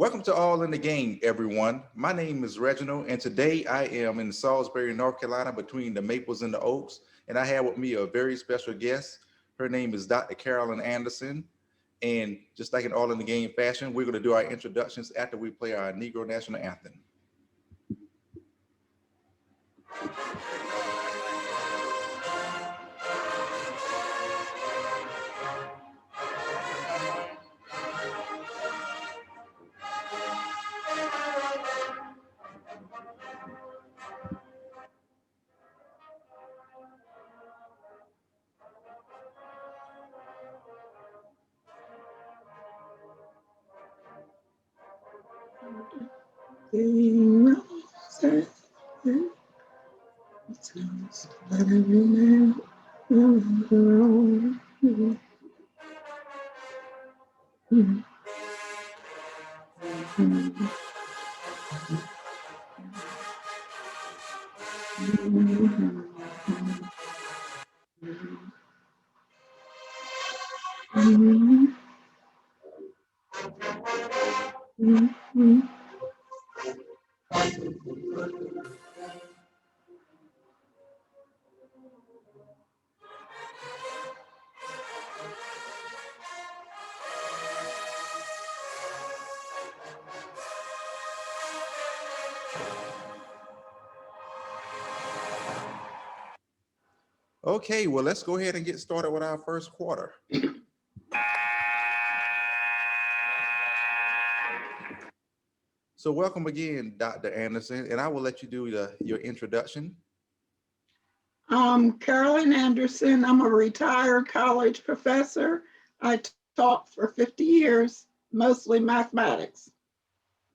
Welcome to All in the Game, everyone. My name is Reginald, and today I am in Salisbury, North Carolina, between the Maples and the Oaks, and I have with me a very special guest. Her name is Dr. Carolyn Anderson, and just like in All in the Game fashion, we're going to do our introductions after we play our Negro National Anthem. Okay, well, let's go ahead and get started with our first quarter. So welcome again, Dr. Anderson, and I will let you do your introduction. Carolyn Anderson. I'm a retired college professor. I taught for 50 years, mostly mathematics.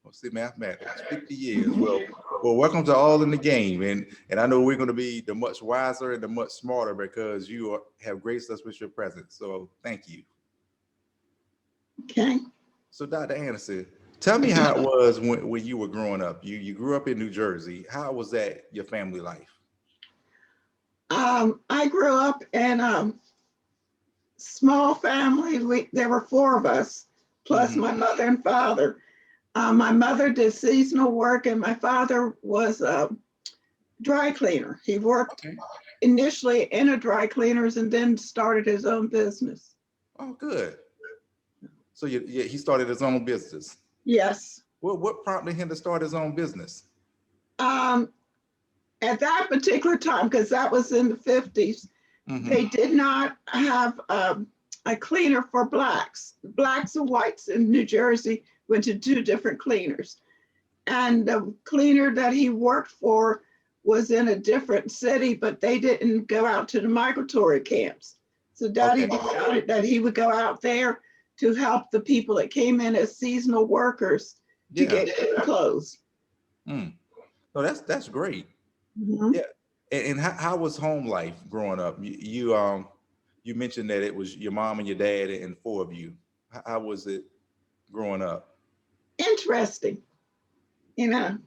Mostly mathematics, 50 years. Well, welcome to All in the Game. And I know we're going to be the much wiser and the much smarter because you have graced us with your presence. So thank you. Okay. So Dr. Anderson, tell me how it was when you were growing up. You grew up in New Jersey. How was that, your family life? I grew up in a small family. There were four of us, plus my mother and father. My mother did seasonal work and my father was a dry cleaner. He worked initially in a dry cleaners and then started his own business. Oh, good. So he started his own business? Yes. Well, what prompted him to start his own business? At that particular time, because that was in the 50s, they did not have a cleaner for blacks. Blacks and whites in New Jersey went to two different cleaners. And the cleaner that he worked for was in a different city, but they didn't go out to the migratory camps. So Daddy decided that he would go out there to help the people that came in as seasonal workers to get clothes. Oh, that's great. Yeah. And how was home life growing up? You mentioned that it was your mom and your dad and four of you. How was it growing up? Interesting. You know,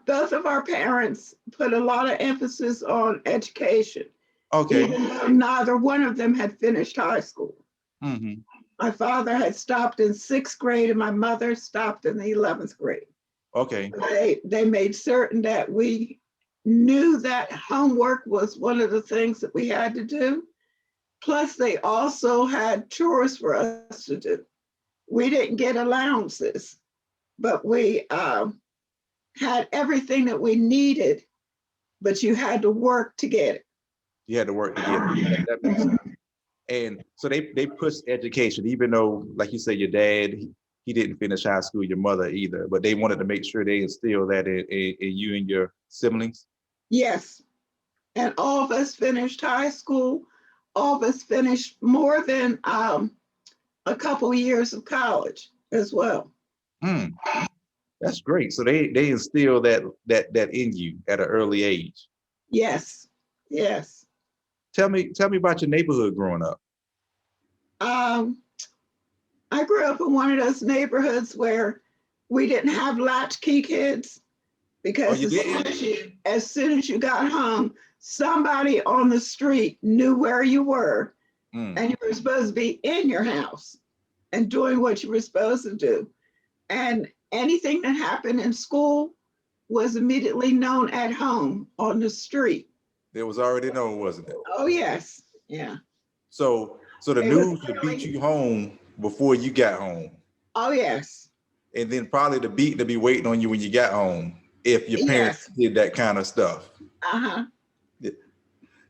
both of our parents put a lot of emphasis on education. Okay. Even though neither one of them had finished high school. My father had stopped in 6th grade and my mother stopped in the 11th grade. Okay. They made certain that we knew that homework was one of the things that we had to do. Plus, they also had chores for us to do. We didn't get allowances, but we had everything that we needed, but you had to work to get it. You had to work to get it. That makes sense. And so they pushed education, even though, like you said, your dad, he didn't finish high school, your mother either, but they wanted to make sure they instilled that in you and your siblings. Yes. And all of us finished high school. All of us finished more than a couple of years of college as well. That's great. So they instilled that in you at an early age. Yes. Yes. Tell me about your neighborhood growing up. I grew up in one of those neighborhoods where we didn't have latchkey kids because as soon as you got home, somebody on the street knew where you were and you were supposed to be in your house and doing what you were supposed to do. And anything that happened in school was immediately known at home on the street. It was already known, wasn't it? Oh, yes. Yeah. So the It was news would beat really, you home before you got home. oh, yes. And then probably the beat to be waiting on you when you got home if your parents Yes. did that kind of stuff. Uh-huh.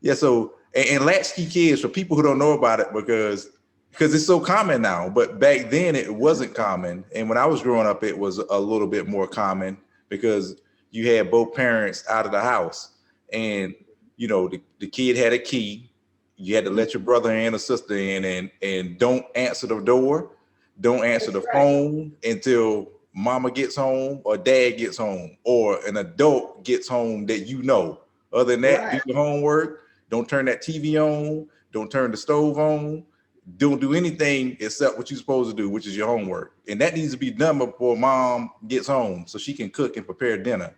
Yeah, so and latchkey kids, for people who don't know about it, because it's so common now, but back then it wasn't common. And when I was growing up, it was a little bit more common because you had both parents out of the house. And you know, the kid had a key. You had to let your brother and a sister in, and don't answer the door, don't answer the phone until mama gets home or dad gets home or an adult gets home that you know. Other than that, do your homework. Don't turn that TV on. Don't turn the stove on. Don't do anything except what you're supposed to do, which is your homework. And that needs to be done before mom gets home so she can cook and prepare dinner.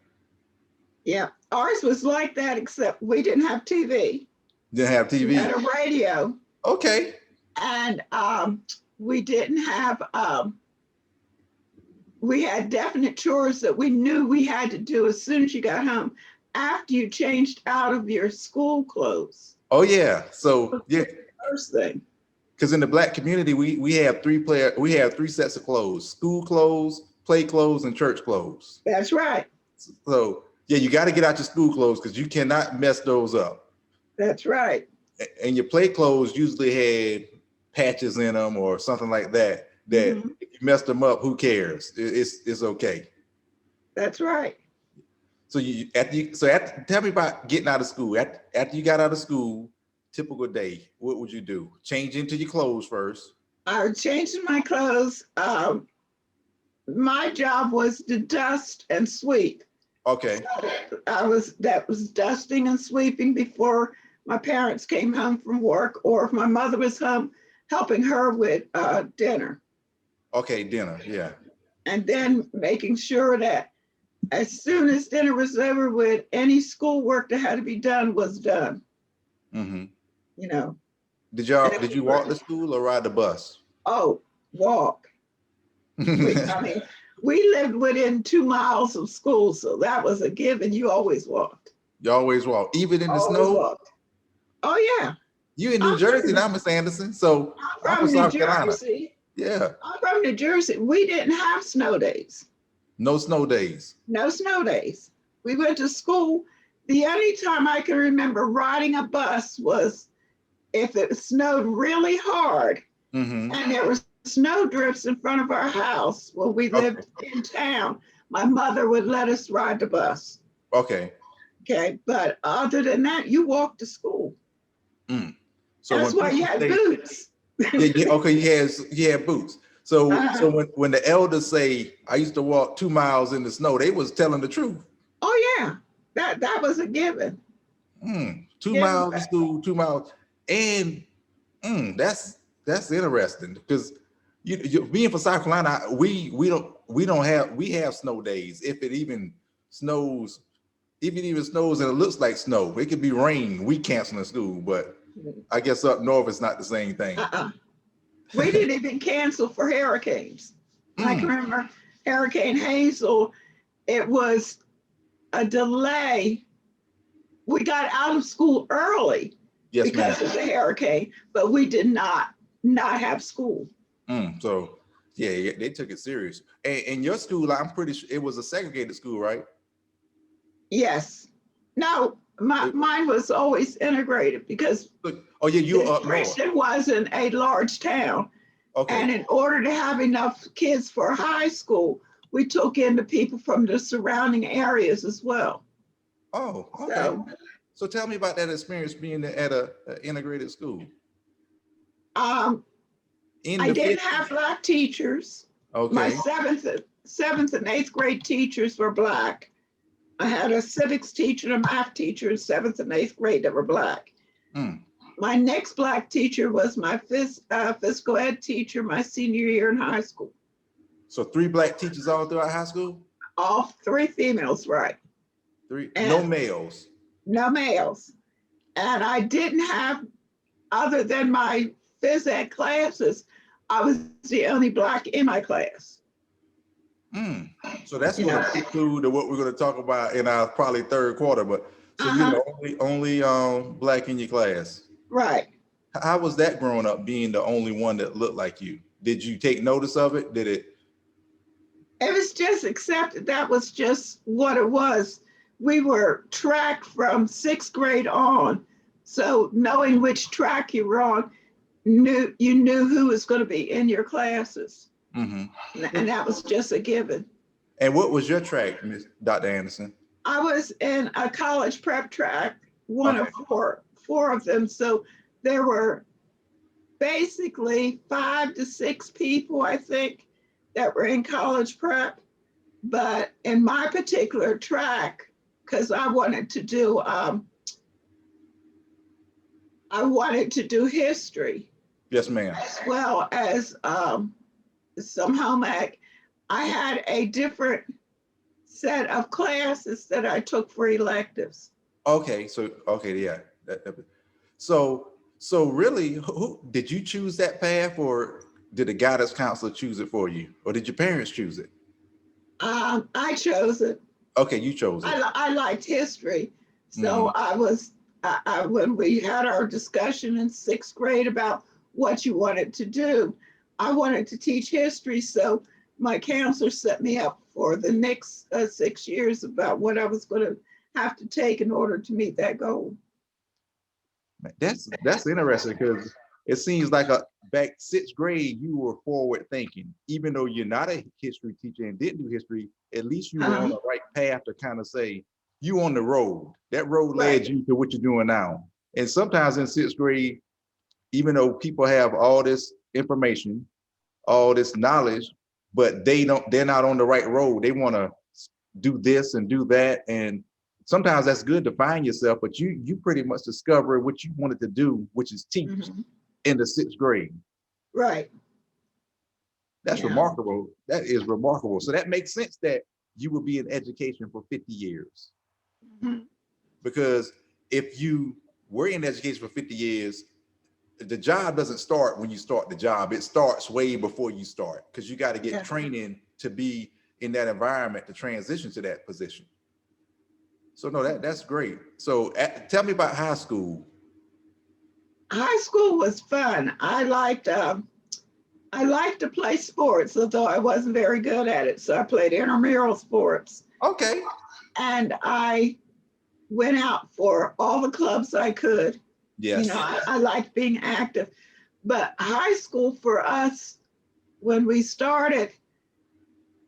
Yeah, ours was like that, except we didn't have TV. Didn't have TV. We had a radio. Okay. And we didn't have, we had definite chores that we knew we had to do as soon as you got home after you changed out of your school clothes. Oh, yeah. So, yeah. First thing. Because in the Black community, we have three sets of clothes: school clothes, play clothes, and church clothes. That's right. So, yeah, you got to get out your school clothes because you cannot mess those up. That's right. And your play clothes usually had patches in them or something like that. That if you messed them up, who cares? It's okay. That's right. So tell me about getting out of school. After you got out of school, typical day, what would you do? Change into your clothes first. I would change my clothes. My job was to dust and sweep. Okay. So that was dusting and sweeping before my parents came home from work, or if my mother was home, helping her with dinner. Okay, dinner, yeah. And then making sure that as soon as dinner was over with, any schoolwork that had to be done was done. Mm-hmm. You know. Did you walk to school or ride the bus? Oh, walk. We lived within 2 miles of school, so that was a given. You always walked. You always walk, even in the snow? Walked. Oh, yeah. You in New Jersey, now, Miss Anderson. So I'm from New Jersey. Yeah. I'm from New Jersey. We didn't have snow days. No snow days. No snow days. We went to school. The only time I can remember riding a bus was if it snowed really hard and there were snow drifts in front of our house where we lived in town. My mother would let us ride the bus. Okay. Okay. But other than that, you walked to school. So that's why you had boots. Yeah, okay, you had boots. So when the elders say I used to walk 2 miles in the snow, they was telling the truth. Oh yeah, that was a given. 2 miles to school, 2 miles, and that's interesting because you being from South Carolina, we have snow days. If it even snows and it looks like snow, it could be rain. We canceling school, but I guess up north it's not the same thing. We didn't even cancel for hurricanes. I can remember Hurricane Hazel. It was a delay. We got out of school early because of the hurricane, but we did not have school. So yeah, they took it serious. And your school, I'm pretty sure it was a segregated school, right? Yes. No, mine was always integrated because you were up north. Christian wasn't a large town. Okay. And in order to have enough kids for high school, we took in the people from the surrounding areas as well. Oh, okay. So tell me about that experience being at an integrated school. I didn't have Black teachers. Okay. My seventh and eighth grade teachers were Black. I had a civics teacher and a math teacher in 7th and 8th grade that were Black. My next Black teacher was my physical ed teacher my senior year in high school. So 3 Black teachers all throughout high school? All 3 females, right. 3, no males? No males. And I didn't have, other than my phys ed classes, I was the only Black in my class. Mm. So that's going Yeah. to include what we're going to talk about in our probably third quarter. But so you're Uh-huh. the only Black in your class. Right. How was that growing up, being the only one that looked like you? Did you take notice of it? Did it? It was just accepted. That was just what it was. We were tracked from sixth grade on. So knowing which track you were on, you knew who was going to be in your classes. Mm-hmm. And that was just a given. And what was your track, Ms. Dr. Anderson? I was in a college prep track, one Okay. of four of them. So there were basically 5 to 6 people, I think, that were in college prep. But in my particular track, because I wanted to do history. Yes, ma'am. As well as some home ec. I had a different set of classes that I took for electives. Okay, yeah. So really, who did you choose that path, or did the guidance counselor choose it for you, or did your parents choose it? I chose it. Okay, you chose it. I liked history, so when we had our discussion in sixth grade about what you wanted to do, I wanted to teach history. So my counselor set me up for the next 6 years about what I was going to have to take in order to meet that goal. That's interesting, because it seems like back sixth grade you were forward thinking, even though you're not a history teacher and didn't do history. At least you were on the right path to kind of say you on the road. That road led you to what you're doing now. And sometimes in sixth grade, even though people have all this information, all this knowledge, but they're not on the right road. They want to do this and do that. And sometimes that's good to find yourself, but you pretty much discover what you wanted to do, which is teach in the sixth grade. Right. That's remarkable. That is remarkable. So that makes sense that you will be in education for 50 years. Because if you were in education for 50 years, the job doesn't start when you start the job. It starts way before you start, because you got to get training to be in that environment to transition to that position. So no, that's great. So tell me about high school. High school was fun. I liked to play sports, although I wasn't very good at it. So I played intramural sports. Okay. And I went out for all the clubs I could. Yes. I liked being active. But high school for us, when we started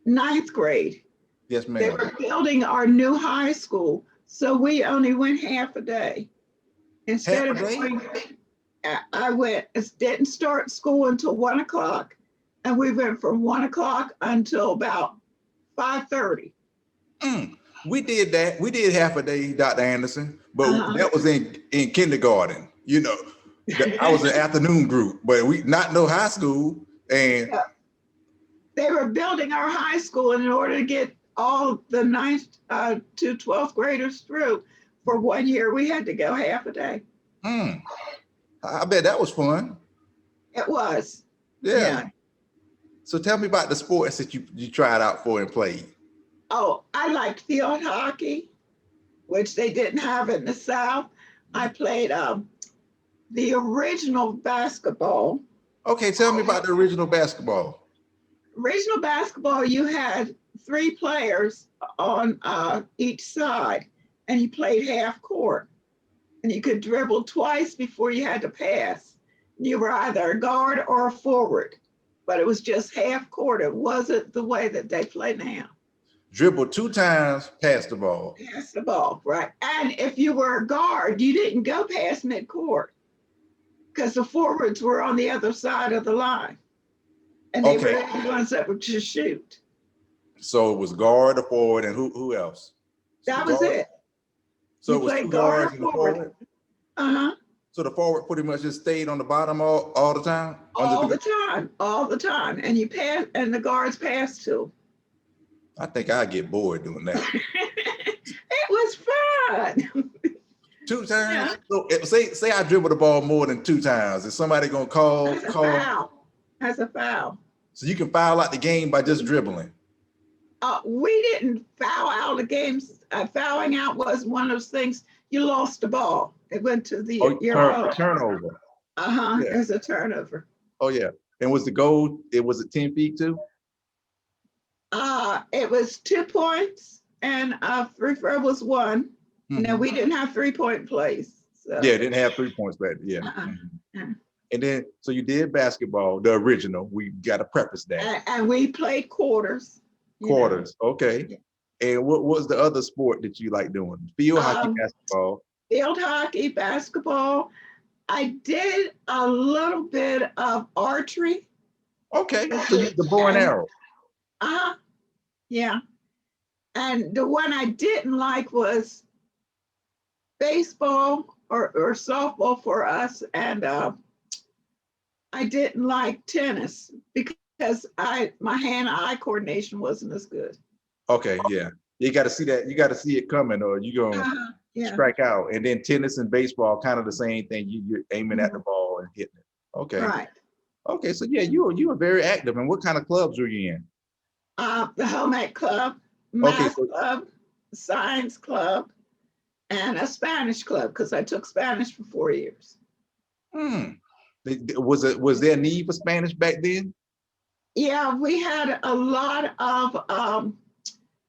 ninth grade, yes, ma'am, they were building our new high school. So we only went half a day. Instead of going, didn't start school until 1 o'clock. And we went from 1 o'clock until about 5:30. We did that. We did half a day, Dr. Anderson, but that was in kindergarten. I was an afternoon group, but we not no high school. And they were building our high school, and in order to get all the 9th to 12th graders through for 1 year, we had to go half a day. I bet that was fun. It was. Yeah. So tell me about the sports that you tried out for and played. Oh, I liked field hockey, which they didn't have in the South. I played the original basketball. Okay, tell me about the original basketball. Original basketball, you had 3 players on each side, and you played half court. And you could dribble twice before you had to pass. You were either a guard or a forward, but it was just half court. It wasn't the way that they play now. Dribble 2 times, pass the ball. Pass the ball, right. And if you were a guard, you didn't go past midcourt, because the forwards were on the other side of the line. And they were the ones that would just shoot. So it was guard, a forward, and who else? That was it. So it was 2 guards and a forward? So the forward pretty much just stayed on the bottom all the time? All the time. And you pass, and the guards passed too. I think I get bored doing that. It was fun. 2 times? Yeah. So say I dribble the ball more than 2 times. Is somebody gonna call? Foul. That's a foul. So you can foul out the game by just dribbling. We didn't foul out of games. Fouling out was one of those things. You lost the ball. It went to your turnover. Yeah. It was a turnover. Oh yeah. And was the goal? It was at 10 feet too. It was 2 points, and free throw was 1. Mm-hmm. No, we didn't have 3-point plays. So. Yeah, didn't have 3 points back. Yeah. And then, so you did basketball, the original. We got to preface that. And we played quarters. Quarters, okay. Yeah. And what was the other sport that you like doing? Field hockey, basketball. Field hockey, basketball. I did a little bit of archery. Okay, so the bow and arrow. Yeah. And the one I didn't like was baseball or softball for us. And I didn't like tennis because my hand-eye coordination wasn't as good. Okay, yeah. You got to see that. You got to see it coming, or you're going to strike out. And then tennis and baseball, kind of the same thing. You're aiming at the ball and hitting it. Okay. Right. Okay, so yeah, you were very active. And what kind of clubs were you in? The home ec club, math club, science club, and a Spanish club, because I took Spanish for 4 years. Was there a need for Spanish back then? Yeah, we had a lot of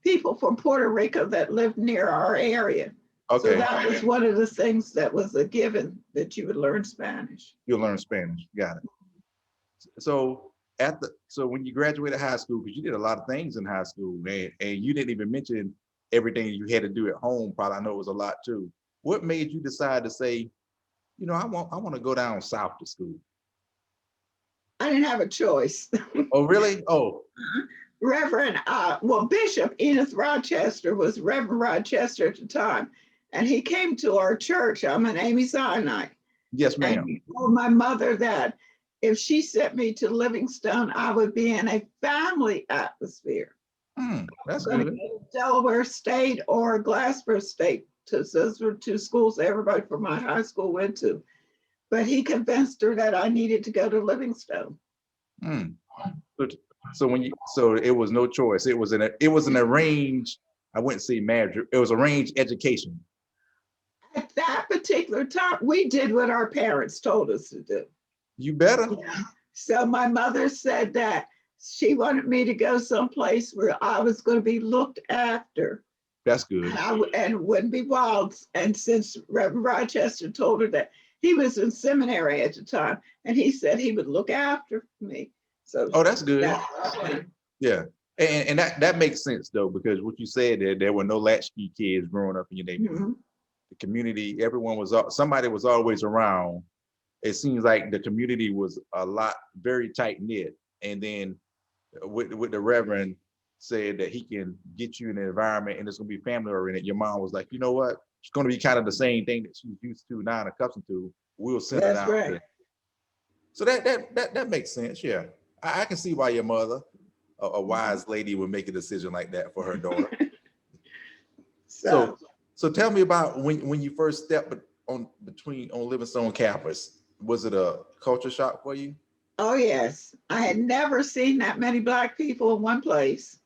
people from Puerto Rico that lived near our area. Okay. So that was one of the things that was a given, that you would learn Spanish. You'll learn Spanish. Got it. So when you graduated high school, because you did a lot of things in high school, and you didn't even mention everything you had to do at home. Probably, I know it was a lot too. What made you decide to say, I want to go down south to school? I didn't have a choice. Oh, really? Oh. Bishop Edith Rochester was Reverend Rochester at the time, and he came to our church. I'm an Amy Sinai. Yes, ma'am. And he told my mother that if she sent me to Livingstone, I would be in a family atmosphere. That's good. Delaware State or Glasper State. Those were 2 schools everybody from my high school went to. But he convinced her that I needed to go to Livingstone. So it was no choice. It was an arranged, I wouldn't say marriage, it was arranged education. At that particular time, we did what our parents told us to do. You better. Yeah. So my mother said that she wanted me to go someplace where I was going to be looked after. That's good. And it wouldn't be wild. And since Reverend Rochester told her that, he was in seminary at the time, and he said he would look after me. So that's good. Yeah. And that makes sense though, because what you said, there were no latchkey kids growing up in your neighborhood. The community, somebody was always around. It seems like the community was very tight knit. And then with the Reverend said that he can get you in an environment and it's going to be family oriented. Your mom was like, you know what? It's going to be kind of the same thing that she's used to now and accustomed to. We'll send it out. Right. So that makes sense. Yeah. I can see why your mother, a wise lady, would make a decision like that for her daughter. So tell me about when you first stepped on Livingstone campus. Was it a culture shock for you? Oh yes, I had never seen that many Black people in one place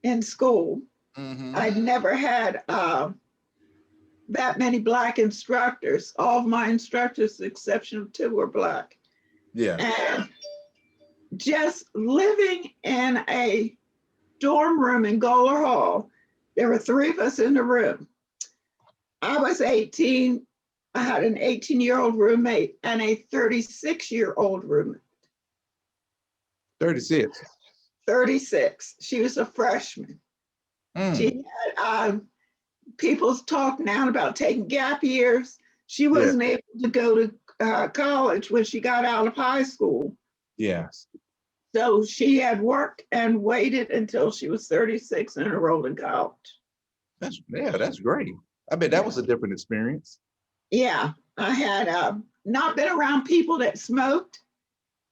in school. I'd never had that many Black instructors. All of my instructors, with the exception of 2, were Black. Yeah. And just living in a dorm room in Goler Hall, there were 3 of us in the room. I was 18. I had an 18-year-old roommate and a 36-year-old roommate. 36. 36. She was a freshman. She had people talk now about taking gap years. She wasn't able to go to college when she got out of high school. Yes. So she had worked and waited until she was 36 and enrolled in college. That's great. I bet that was a different experience. Yeah, I had not been around people that smoked,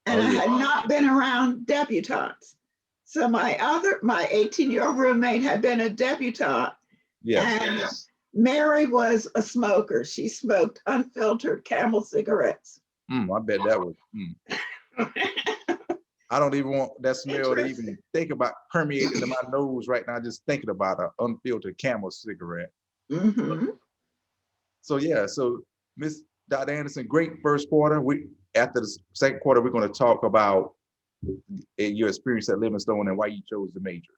and I had not been around debutantes. So my 18-year-old roommate had been a debutante. Yes. And Mary was a smoker. She smoked unfiltered Camel cigarettes. I bet that was. I don't even want that smell to Interesting. even think about permeating into my nose right now, just thinking about an unfiltered Camel cigarette. Mm-hmm. So yeah, so Miss Dr. Anderson, great first quarter. After the second quarter, we're going to talk about your experience at Livingstone and why you chose the major.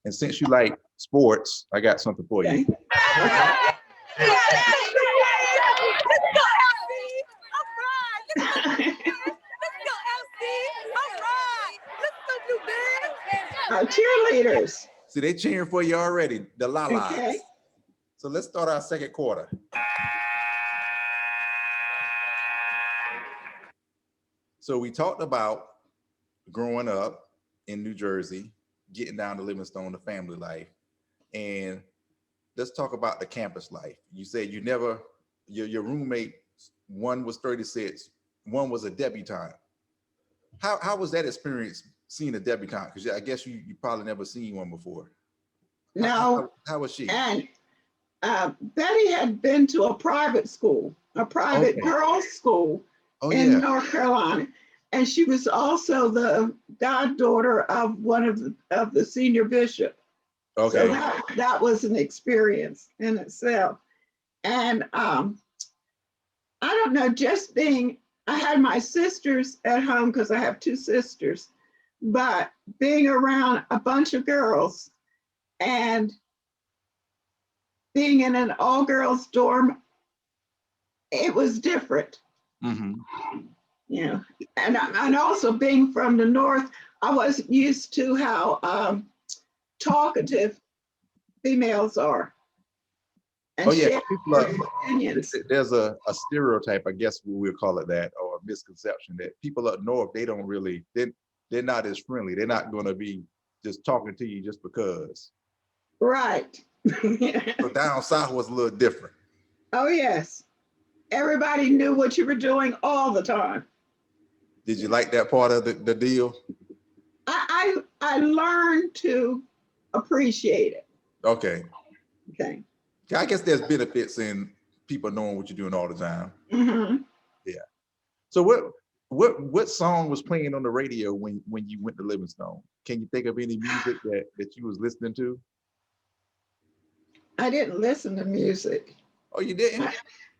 And since you like sports, I got something for you. Okay. Cheerleaders. See, they cheering for you already, the la-las. Okay. So let's start our second quarter. So we talked about growing up in New Jersey, getting down to Livingstone, the family life. And let's talk about the campus life. You said you never, your roommate, one was 36, one was a debutante. How was that experience seeing a debutante? Because I guess you probably never seen one before. No. How was she? And Betty had been to a private school, a private girls' school in North Carolina. And she was also the goddaughter of one of the senior bishop. Okay. So that was an experience in itself. And I don't know, just being, I had my sisters at home because I have two sisters, but being around a bunch of girls and being in an all-girls dorm, it was different. Mm-hmm. Yeah, and also being from the North, I wasn't used to how talkative females are. And there's a stereotype, I guess we'll call it that, or a misconception that people up north, they don't really, they're not as friendly. They're not going to be just talking to you just because. Right. So down south was a little different. Oh yes, everybody knew what you were doing all the time. Did you like that part of the deal? I learned to appreciate it. Okay. Okay. I guess there's benefits in people knowing what you're doing all the time. Mm-hmm. Yeah. So what song was playing on the radio when you went to Livingstone? Can you think of any music that you was listening to? I didn't listen to music. Oh, you didn't?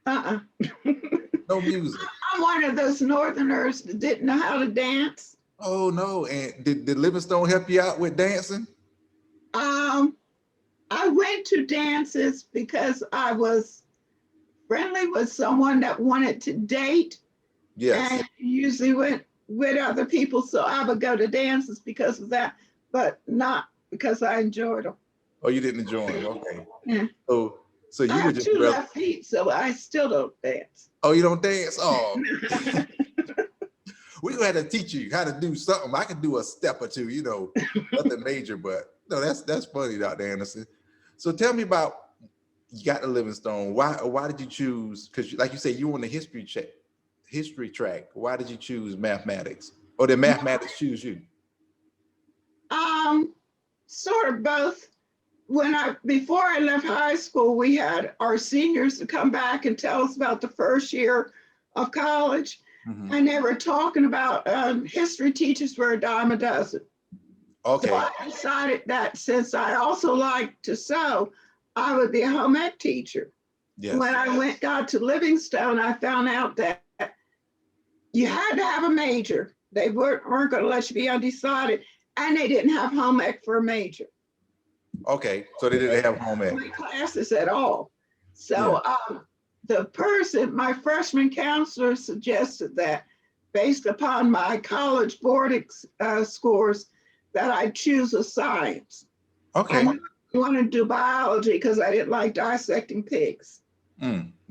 No music. I'm one of those Northerners that didn't know how to dance. Oh no! And did Livingstone help you out with dancing? I went to dances because I was friendly with someone that wanted to date. Yes. And usually went with other people, so I would go to dances because of that, but not because I enjoyed them. Oh, you didn't enjoy them? Okay. Yeah. So you I were just have two left feet, so I still don't dance. Oh, you don't dance? Oh. We're gonna have to teach you how to do something. I can do a step or two, nothing major, but no, that's funny, Dr. Anderson. So tell me about, you got to Livingstone. Why did you choose? Because like you said, you were on the history track. Why did you choose mathematics? Or did mathematics choose you? Sort of both. Before I left high school, we had our seniors to come back and tell us about the first year of college. Mm-hmm. And they were talking about history teachers were a dime a dozen. Okay. So I decided that since I also like to sew, I would be a home ec teacher. Yes. When I got to Livingstone, I found out that you had to have a major. They weren't going to let you be undecided, and they didn't have home ec for a major. Okay, so they didn't have home ec classes at all. So my freshman counselor suggested that based upon my college board scores, that I choose a science. Okay. I wanted to do biology because I didn't like dissecting pigs.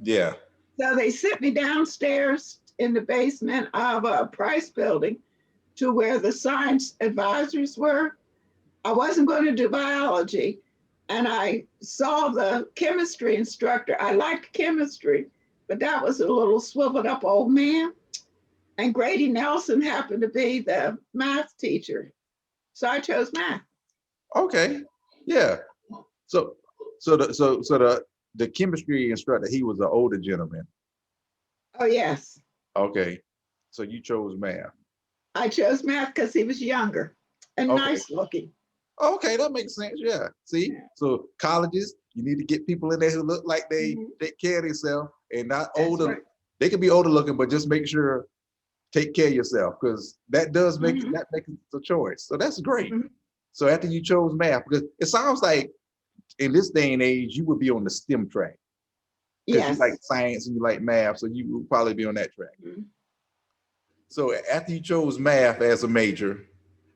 Yeah. So they sent me downstairs in the basement of a Price building to where the science advisors were. I wasn't going to do biology, and I saw the chemistry instructor. I liked chemistry, but that was a little swiveled up old man. And Grady Nelson happened to be the math teacher. So I chose math. Okay. Yeah. So the chemistry instructor, he was an older gentleman. Oh, yes. Okay. So you chose math. I chose math because he was younger and Okay. nice looking. Okay, that makes sense. Yeah. See, Yeah. so colleges, you need to get people in there who look like they Mhm. take care of themselves and not That's older. right. They can be older looking, but just make sure take care of yourself because that does make Mhm. that makes the choice. So that's great. Mhm. So after you chose math, because it sounds like in this day and age you would be on the STEM track because you like Yes. science and you like math, so you would probably be on that track. Mhm. So after you chose math as a major,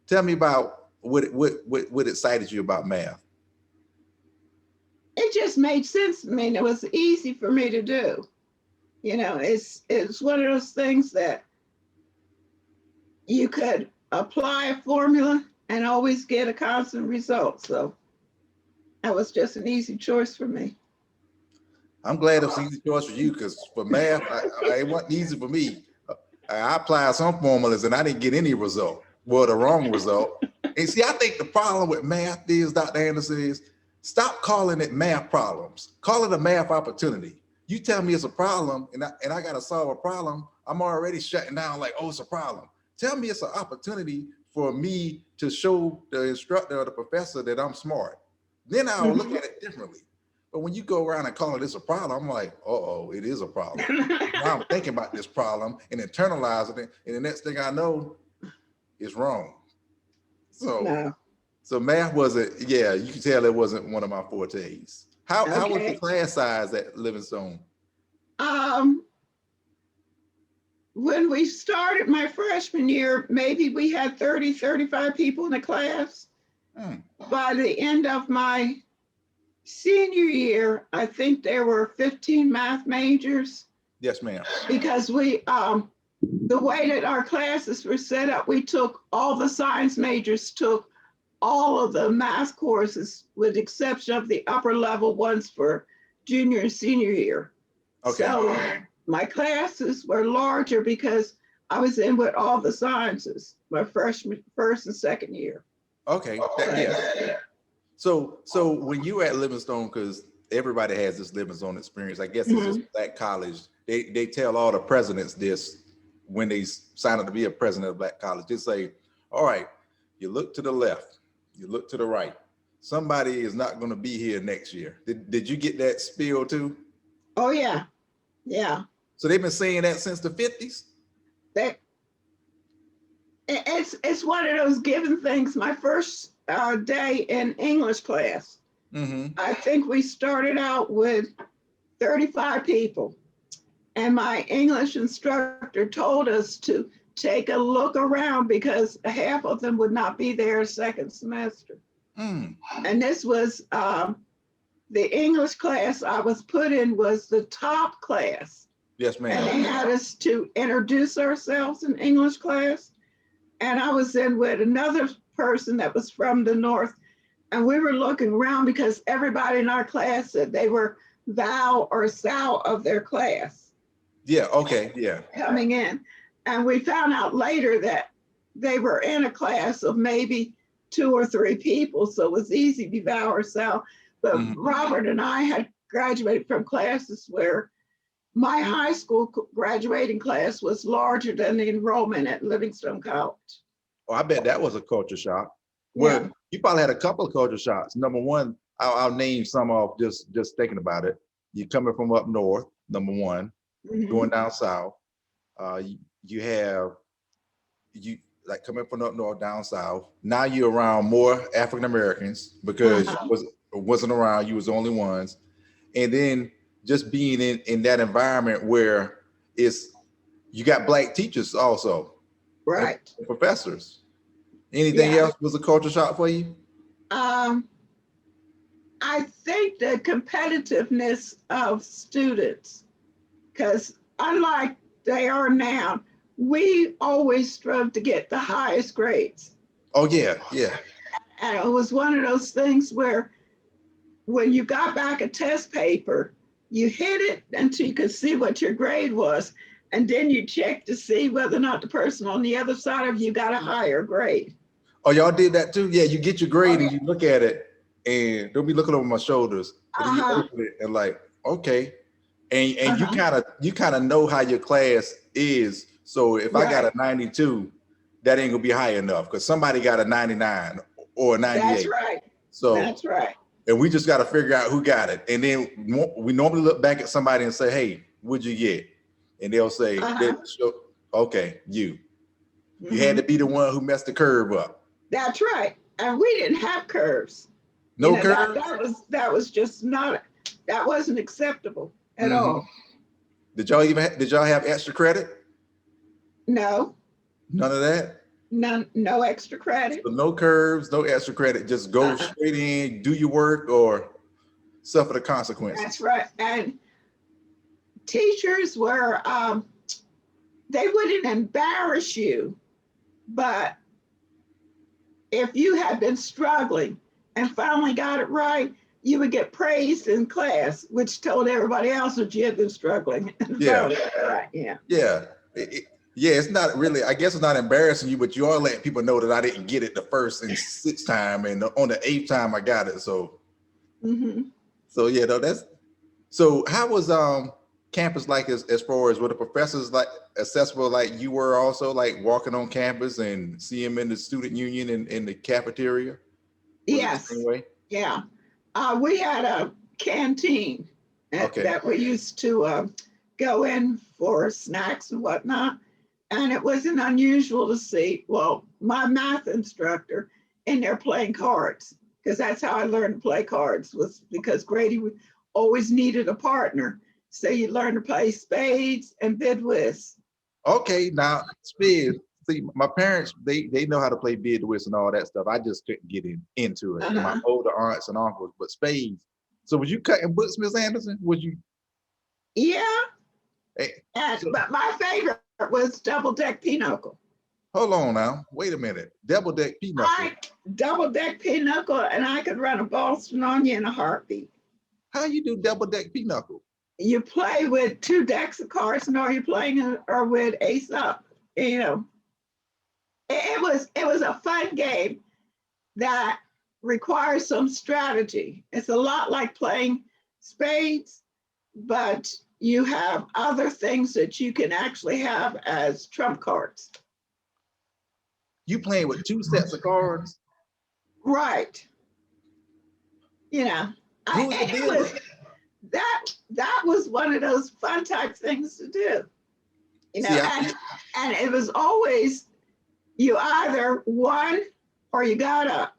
tell me about what excited you about math. It just made sense to me, and it was easy for me to do. It's one of those things that you could apply a formula and always get a constant result. So that was just an easy choice for me. I'm glad it was an easy choice for you because for math, it wasn't easy for me. I applied some formulas and I didn't get any result. Well, the wrong result. And see, I think the problem with math is, Dr. Anderson, is stop calling it math problems. Call it a math opportunity. You tell me it's a problem and I got to solve a problem, I'm already shutting down like, oh, it's a problem. Tell me it's an opportunity for me to show the instructor or the professor that I'm smart. Then I'll look at it differently. But when you go around and call this a problem, I'm like, uh-oh, it is a problem. Now I'm thinking about this problem and internalizing it, and the next thing I know, it's wrong. So, No. so math wasn't, yeah, you can tell it wasn't one of my fortes. How was the Okay. class size at Livingstone? Um, when we started my freshman year, maybe we had 30, 35 people in the class. Hmm. By the end of my senior year, I think there were 15 math majors Yes, ma'am. because the way that our classes were set up, we took all the science majors took all of the math courses with the exception of the upper level ones for junior and senior year. Okay. So my classes were larger because I was in with all the sciences my first and second year. Okay. Yeah. So when you were at Livingstone, because everybody has this Livingstone experience, I guess it's just Mhm. Black College. They tell all the presidents this when they sign up to be a president of Black College. They say, all right, you look to the left, you look to the right. Somebody is not going to be here next year. Did you get that spiel too? Oh yeah, yeah. So they've been saying that since the 50s? That it's one of those given things. My first day in English class, Mm-hmm. I think we started out with 35 people. And my English instructor told us to take a look around because half of them would not be there second semester. Mm. And this was the English class I was put in was the top class. Yes, And they ma'am. had us to introduce ourselves in English class. And I was in with another person that was from the North. And we were looking around because everybody in our class said they were thou or thou of their class. Yeah, okay, yeah. Coming in. And we found out later that they were in a class of maybe 2 or 3 people. So it was easy to be thou or thou. But Robert and I had graduated from classes where my high school graduating class was larger than the enrollment at Livingstone College. Oh, I bet that was a culture shock. Yeah. Well, you probably had a couple of culture shocks. Number one, I'll name some off just thinking about it. You coming from up north, number one, going down south. You have you like coming from up north down south. Now you're around more African Americans because you wasn't around. You was the only ones, and then just being in that environment where it's you got Black teachers also, Right. and professors. Anything Yeah. else was a culture shock for you? I think the competitiveness of students, because unlike they are now, we always strove to get the highest grades. Oh yeah, yeah. And it was one of those things where when you got back a test paper, you hit it until you could see what your grade was. And then you check to see whether or not the person on the other side of you got a higher grade. Oh, y'all did that too? Yeah, you get your grade and you look at it and don't be looking over my shoulders. And then you open it and like, okay, and you kind of know how your class is. So if I got Right. a 92, that ain't gonna be high enough because somebody got a 99 or a 98. That's right. So That's right. and we just got to figure out who got it. And then we normally look back at somebody and say, "Hey, what'd you get?" And they'll say, "Okay, you had to be the one who messed the curve up." That's right. And we didn't have curves. No curves. That was just not. That wasn't acceptable at all. Did y'all have extra credit? No. None of that. None. No extra credit. So no curves, no extra credit. Just go straight in, do your work, or suffer the consequences. That's right. And teachers were. They wouldn't embarrass you, but if you had been struggling and finally got it right, you would get praised in class, which told everybody else that you had been struggling. Yeah. Right. Yeah. Yeah. It's not really, I guess it's not embarrassing you, but you are letting people know that I didn't get it the first and sixth time, and on the eighth time I got it. So, so yeah, no, so how was campus like as far as were the professors like accessible like you were also, like walking on campus and see them in the student union and in the cafeteria? Yes. Yeah. We had a canteen that we used to go in for snacks and whatnot. And it wasn't unusual to see, well, my math instructor in there playing cards, because that's how I learned to play cards, was because Grady always needed a partner. So you learn to play spades and bid whist. Okay, now spades. See, my parents, they know how to play bid whist and all that stuff. I just couldn't get into it. My older aunts and uncles, but spades. So was you cutting books, Miss Anderson? Was you? Yeah. Hey, but my favorite was double deck pinochle. Hold on now. Wait a minute. Double deck pinochle. Double deck pinochle, and I could run a Boston on you in a heartbeat. How you do double deck pinochle? You play with 2 decks of cards, and are you playing or with ace up? You know, it was a fun game that requires some strategy. It's a lot like playing spades, but you have other things that you can actually have as trump cards. You playing with 2 sets of cards? Right. You know, that was one of those fun type things to do. You know, and it was always you either won or you got up.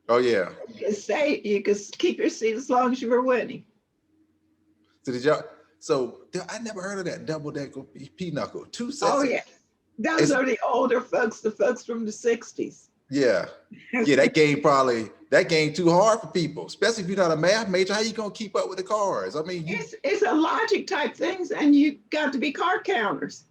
Oh yeah. You could keep your seat as long as you were winning. So I never heard of that double deck pinochle. 2 sets. Oh yeah, those are the older folks, the folks from the 60s. Yeah, that game too hard for people, especially if you're not a math major. How you gonna keep up with the cards? I mean, it's a logic type things, and you got to be card counters.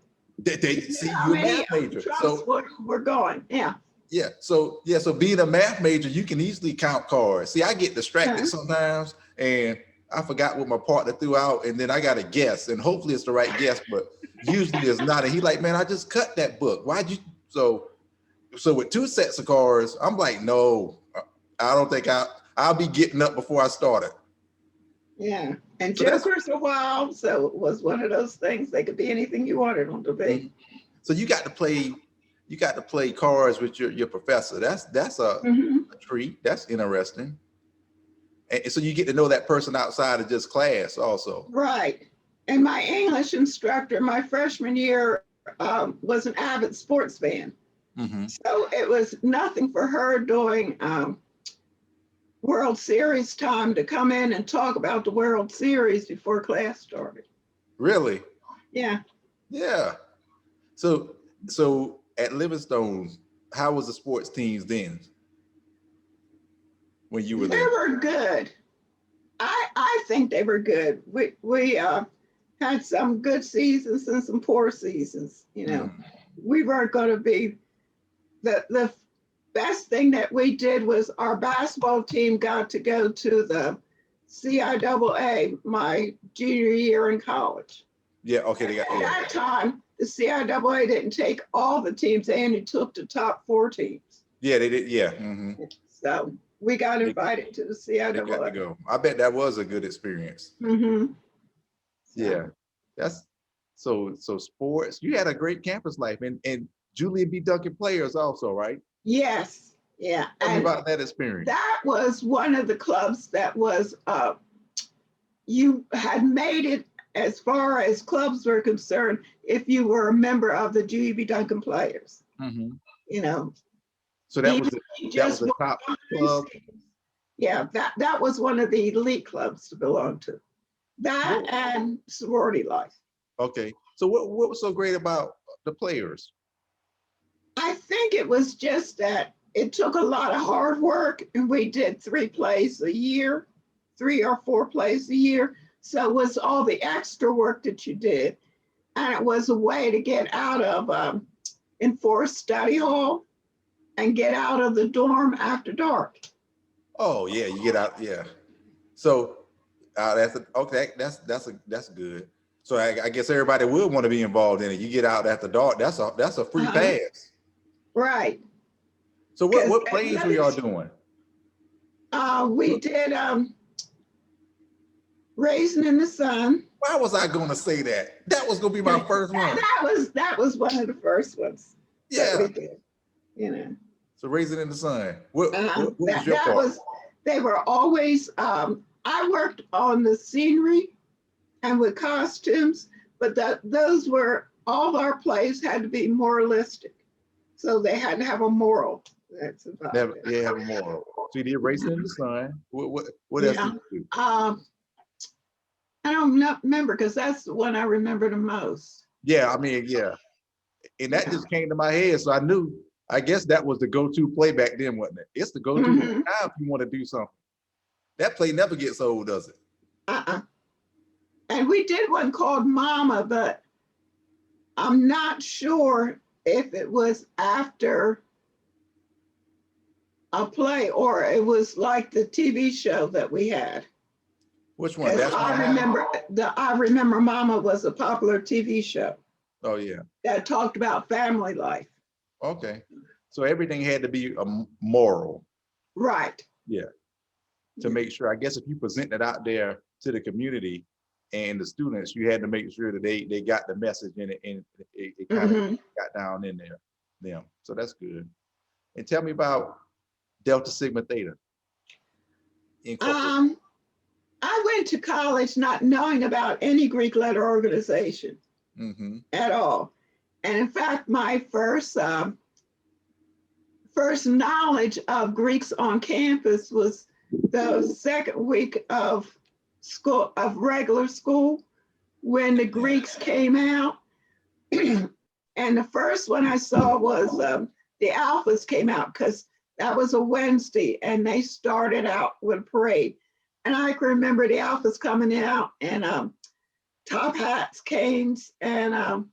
You're a math major, so we're going. Yeah, so being a math major, you can easily count cards. See, I get distracted sometimes, and I forgot what my partner threw out, and then I got to guess, and hopefully it's the right guess, but usually it's not. And he like, man, I just cut that book. Why'd you? So with 2 sets of cards, I'm like, no, I don't think I'll be getting up before I started. Yeah, and jokers are wild, so it was one of those things. They could be anything you wanted them to be. So you got to play cards with your professor. That's a treat. That's interesting. And so you get to know that person outside of just class also. Right. And my English instructor, my freshman year, was an avid sports fan. So it was nothing for her during World Series time to come in and talk about the World Series before class started. Really? Yeah. Yeah. So at Livingstone, how was the sports teams then? When you were there? They were good. I think they were good. We had some good seasons and some poor seasons. You know, we weren't going to be the best thing that we did was our basketball team got to go to the CIAA my junior year in college. Yeah, okay. At that time, the CIAA didn't take all the teams, they only took the top 4 teams. Yeah, they did. Yeah. So we got invited to the CIAA. They got to go. I bet that was a good experience. Yeah, that's so sports. You had a great campus life, and Julia B. Duncan players also, right? Yes, yeah. Tell me And about that experience. that was one of the clubs that was, you had made it as far as clubs were concerned if you were a member of the Julia B. Duncan players. Hmm. You know, So even if you that was just the won top on these club. teams. Yeah, that was one of the elite clubs to belong to. That What- and sorority life. Okay, so what was so great about the players? I think it was just that it took a lot of hard work, and we did 3 plays a year, 3 or 4 plays a year. So it was all the extra work that you did. And it was a way to get out of enforced study hall and get out of the dorm after dark. Oh yeah, you get out. Yeah. So okay. That's good. So I guess everybody would want to be involved in it. You get out after dark. That's a free Uh-huh. pass. Right. So Because what plays were y'all doing? we did Raisin in the Sun. Why was I going to say that? That was going to be my first one. That was one of the first ones that Yeah. we did. You know. So Raisin in the Sun. What was your That part? was, they were always, I worked on the scenery and with costumes, but those were, all our plays had to be moralistic. So they had to have a moral. That's about it. Yeah, have a moral. So you did Raisin in the Sun. What else did you do? I don't remember because that's the one I remember the most. Yeah, I mean, yeah. And that just came to my head. So I guess that was the go-to play back then, wasn't it? It's the go-to Mhm. now if you want to do something. That play never gets old, does it? And we did one called Mama, but I'm not sure if it was after a play or it was like the TV show that we had. Which one? That's I remember Mama was a popular TV show. Oh yeah. That talked about family life. Okay. So everything had to be moral. Right. Yeah. To make sure, I guess if you present it out there to the community and the students, you had to make sure that they got the message in it and it kind of got down in them. So that's good. And tell me about Delta Sigma Theta. I went to college not knowing about any Greek letter organization at all. And in fact, my first knowledge of Greeks on campus was the second week of school, of regular school, when the Greeks came out. And the first one I saw was the Alphas came out, because that was a Wednesday and they started out with a parade. And I can remember the Alphas coming out and top hats, canes, and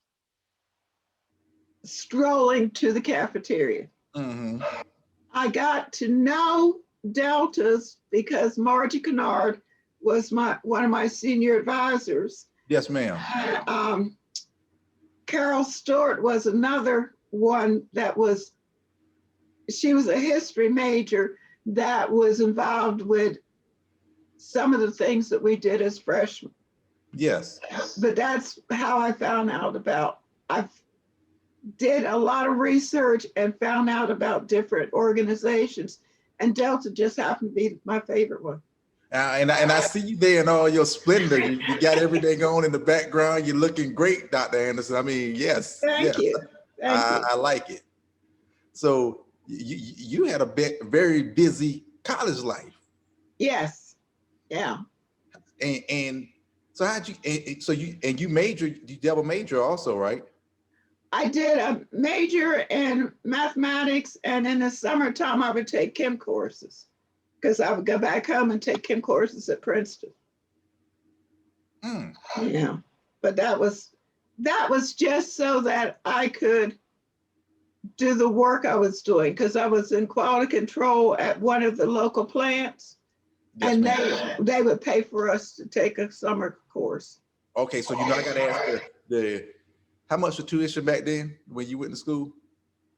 strolling to the cafeteria. I got to know Deltas because Margie Kennard was one of my senior advisors. Yes, ma'am. Carol Stewart was another one she was a history major that was involved with some of the things that we did as freshmen. Yes. But that's how I found out about, I did a lot of research and found out about different organizations, and Delta just happened to be my favorite one. And I see you there in all your splendor. You got everything on in the background. You're looking great, Dr. Anderson. I mean, yes. Thank you. I like it. So you had a very busy college life. Yes. Yeah. And so you majored, you double major also, right? I did a major in mathematics, and in the summertime I would take chem courses, because I would go back home and take chem courses at Princeton. Yeah, but that was just so that I could do the work I was doing, because I was in quality control at one of the local plants. Yes, and they would pay for us to take a summer course. Okay, so I got to ask how much was tuition back then when you went to school?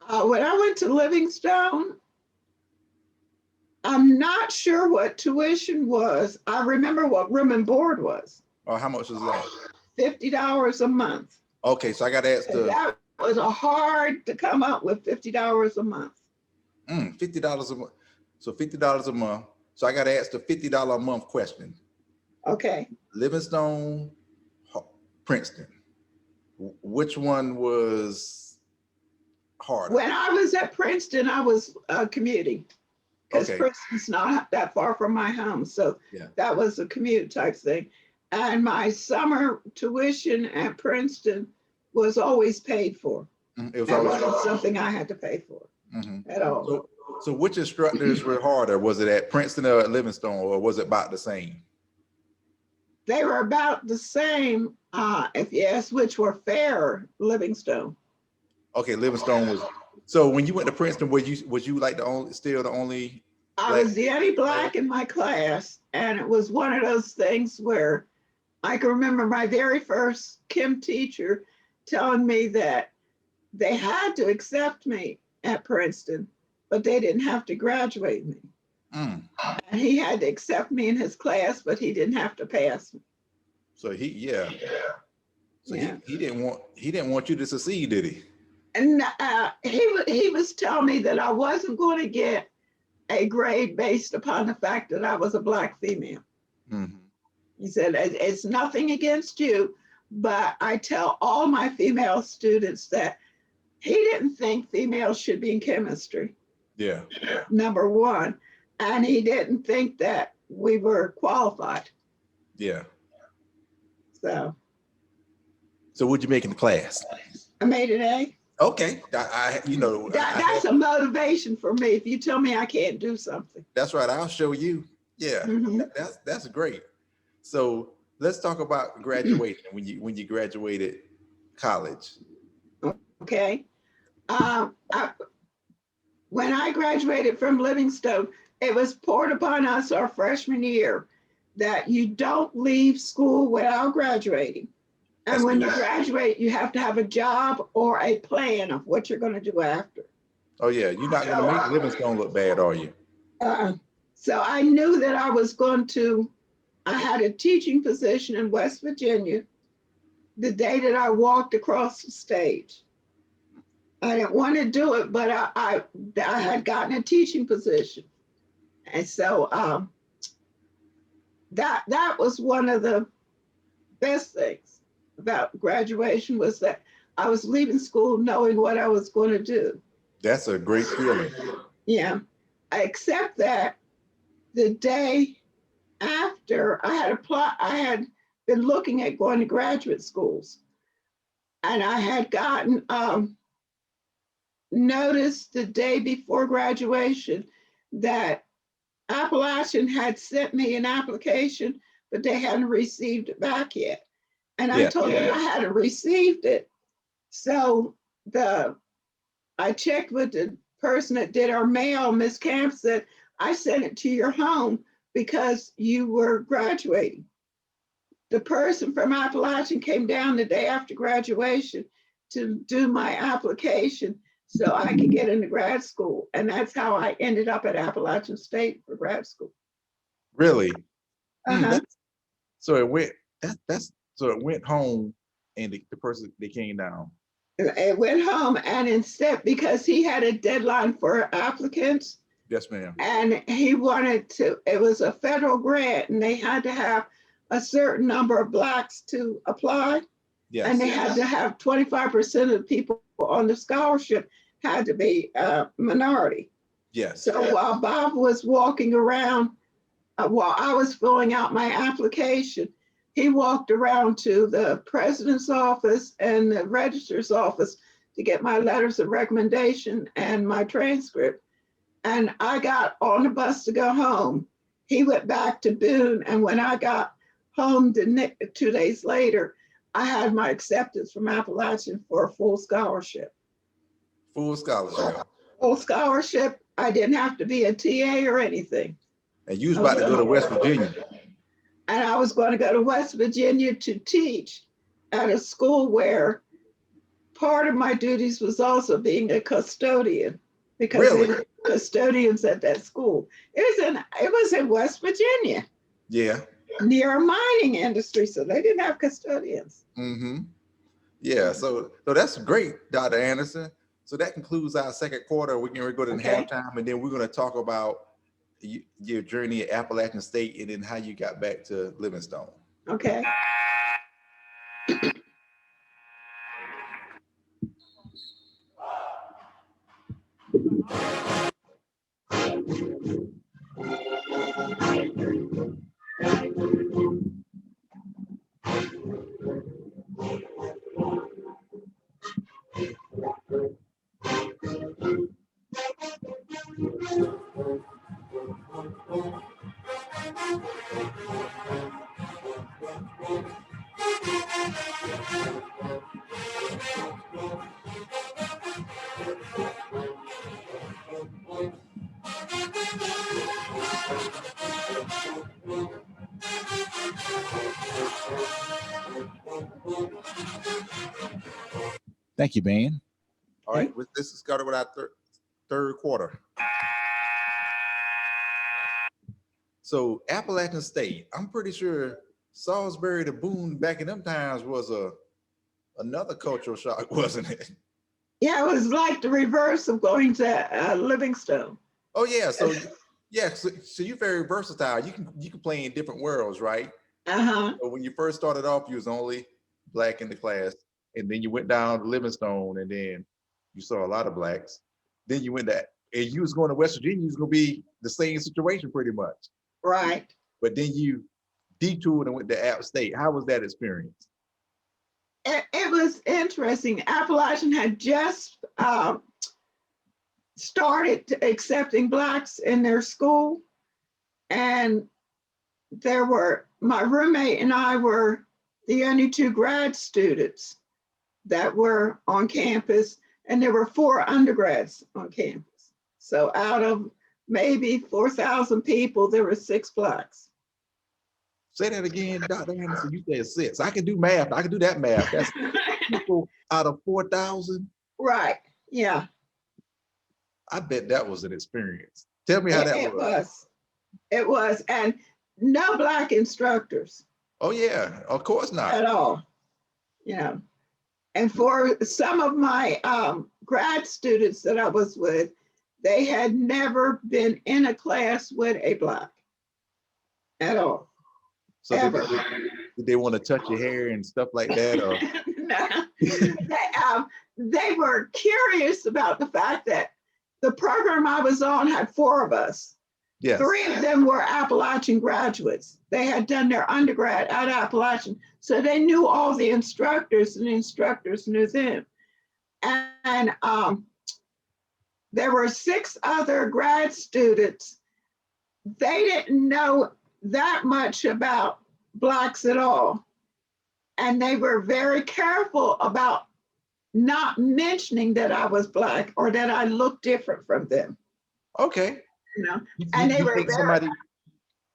When I went to Livingstone, I'm not sure what tuition was. I remember what room and board was. Oh, how much was that? $50 a month. Okay, so I got to ask And that was hard to come up with $50 a month. $50 a month. So $50 a month. So I got to ask the $50 a month question. Okay. Livingstone, Princeton. Which one was harder? When I was at Princeton, I was commuting because Princeton's not that far from my home. So that was a commute type thing. And my summer tuition at Princeton was always paid for. It wasn't something I had to pay for at all. So which instructors were harder? Was it at Princeton or at Livingstone, or was it about the same? They were about the same. If you ask which were fairer, Livingstone. Okay, Livingstone was. So when you went to Princeton, was you like the only? I was the only Black in my class, and it was one of those things where I can remember my very first chem teacher telling me that they had to accept me at Princeton, but they didn't have to graduate me. And he had to accept me in his class, but he didn't have to pass me. So he didn't want you to succeed, did he? And he was telling me that I wasn't going to get a grade based upon the fact that I was a Black female. He said, it's nothing against you, but I tell all my female students that he didn't think females should be in chemistry. Yeah. Number one. And he didn't think that we were qualified. Yeah. So what'd you make in the class? I made an A. Okay. That's a motivation for me. If you tell me I can't do something. That's right. I'll show you. Yeah. That's great. So let's talk about graduation. when you graduated college. Okay. When I graduated from Livingstone, it was poured upon us our freshman year that you don't leave school without graduating. And when you graduate, you have to have a job or a plan of what you're going to do after. Oh yeah, you're not going to make Livingstone look bad, are you? So I knew that I had a teaching position in West Virginia the day that I walked across the stage. I didn't want to do it, but I had gotten a teaching position. And so that was one of the best things about graduation, was that I was leaving school knowing what I was going to do. That's a great feeling. Yeah, except that the day after I had been looking at going to graduate schools, and I had gotten notice the day before graduation that Appalachian had sent me an application, but they hadn't received it back yet. And I told them I hadn't received it. So I checked with the person that did our mail. Miss Camp said, I sent it to your home because you were graduating. The person from Appalachian came down the day after graduation to do my application so I could get into grad school. And that's how I ended up at Appalachian State for grad school. Really? So it went home, and the person, they came down. It went home, and instead, because he had a deadline for applicants. Yes, ma'am. And he wanted to, it was a federal grant, and they had to have a certain number of Blacks to apply. Yes. And they had to have 25% of the people on the scholarship had to be minority. Yes. So while Bob was walking around, while I was filling out my application, he walked around to the president's office and the registrar's office to get my letters of recommendation and my transcript. And I got on the bus to go home. He went back to Boone. And when I got home 2 days later, I had my acceptance from Appalachian for a full scholarship. Full scholarship. Full scholarship. I didn't have to be a TA or anything. And you was about to go to West Virginia. And I was going to go to West Virginia to teach at a school where part of my duties was also being a custodian, because there were custodians at that school. It was in West Virginia. Yeah. near a mining industry, so they didn't have custodians. Mm-hmm. Yeah, so that's great, Dr. Anderson. So that concludes our second quarter. We're going to go to Okay. halftime, and then we're going to talk about your journey at Appalachian State and then how you got back to Livingstone. Okay. Thank you, man. All right, this is started with our third quarter. So Appalachian State, I'm pretty sure Salisbury to Boone back in them times was another cultural shock, wasn't it? Yeah, it was like the reverse of going to Livingstone. Oh yeah, so you're very versatile. You can play in different worlds, right? Uh-huh. So when you first started off, you was only Black in the class, and then you went down to Livingstone, and then you saw a lot of Blacks. Then you went to, and you was going to West Virginia, you was going to be the same situation pretty much. Right. But then you detoured and went to App State. How was that experience? It was interesting. Appalachian had just started accepting Blacks in their school, and my roommate and I were the only two grad students that were on campus, and there were 4 undergrads on campus. So out of maybe 4,000 people, there were 6 Blacks. Say that again, Dr. Anderson. You said 6. I can do math. I can do that math. That's people out of 4,000. Right. Yeah. I bet that was an experience. Tell me how that was. It was, and no Black instructors. Oh yeah, of course not. At all. You know, and for some of my grad students that I was with, they had never been in a class with a Black at all. So did they want to touch your hair and stuff like that? Or? No, they were curious about the fact that the program I was on had 4 of us. Yes. 3 of them were Appalachian graduates. They had done their undergrad at Appalachian, so they knew all the instructors, and the instructors knew them. And there were 6 other grad students. They didn't know that much about Blacks at all. And they were very careful about not mentioning that I was Black or that I looked different from them. Okay. You know, and they were very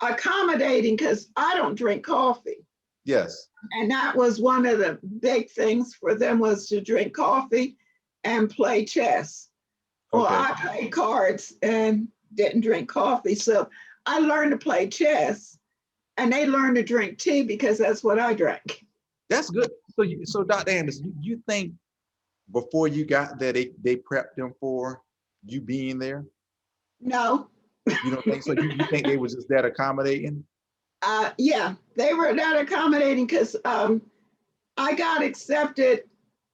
accommodating because I don't drink coffee. Yes. And that was one of the big things for them, was to drink coffee and play chess. Well, I played cards and didn't drink coffee. So I learned to play chess, and they learned to drink tea because that's what I drank. That's good. So Dr. Anderson, you think before you got there, they prepped them for you being there? No. You don't think so? You think they was just that accommodating? Yeah, they were that accommodating because I got accepted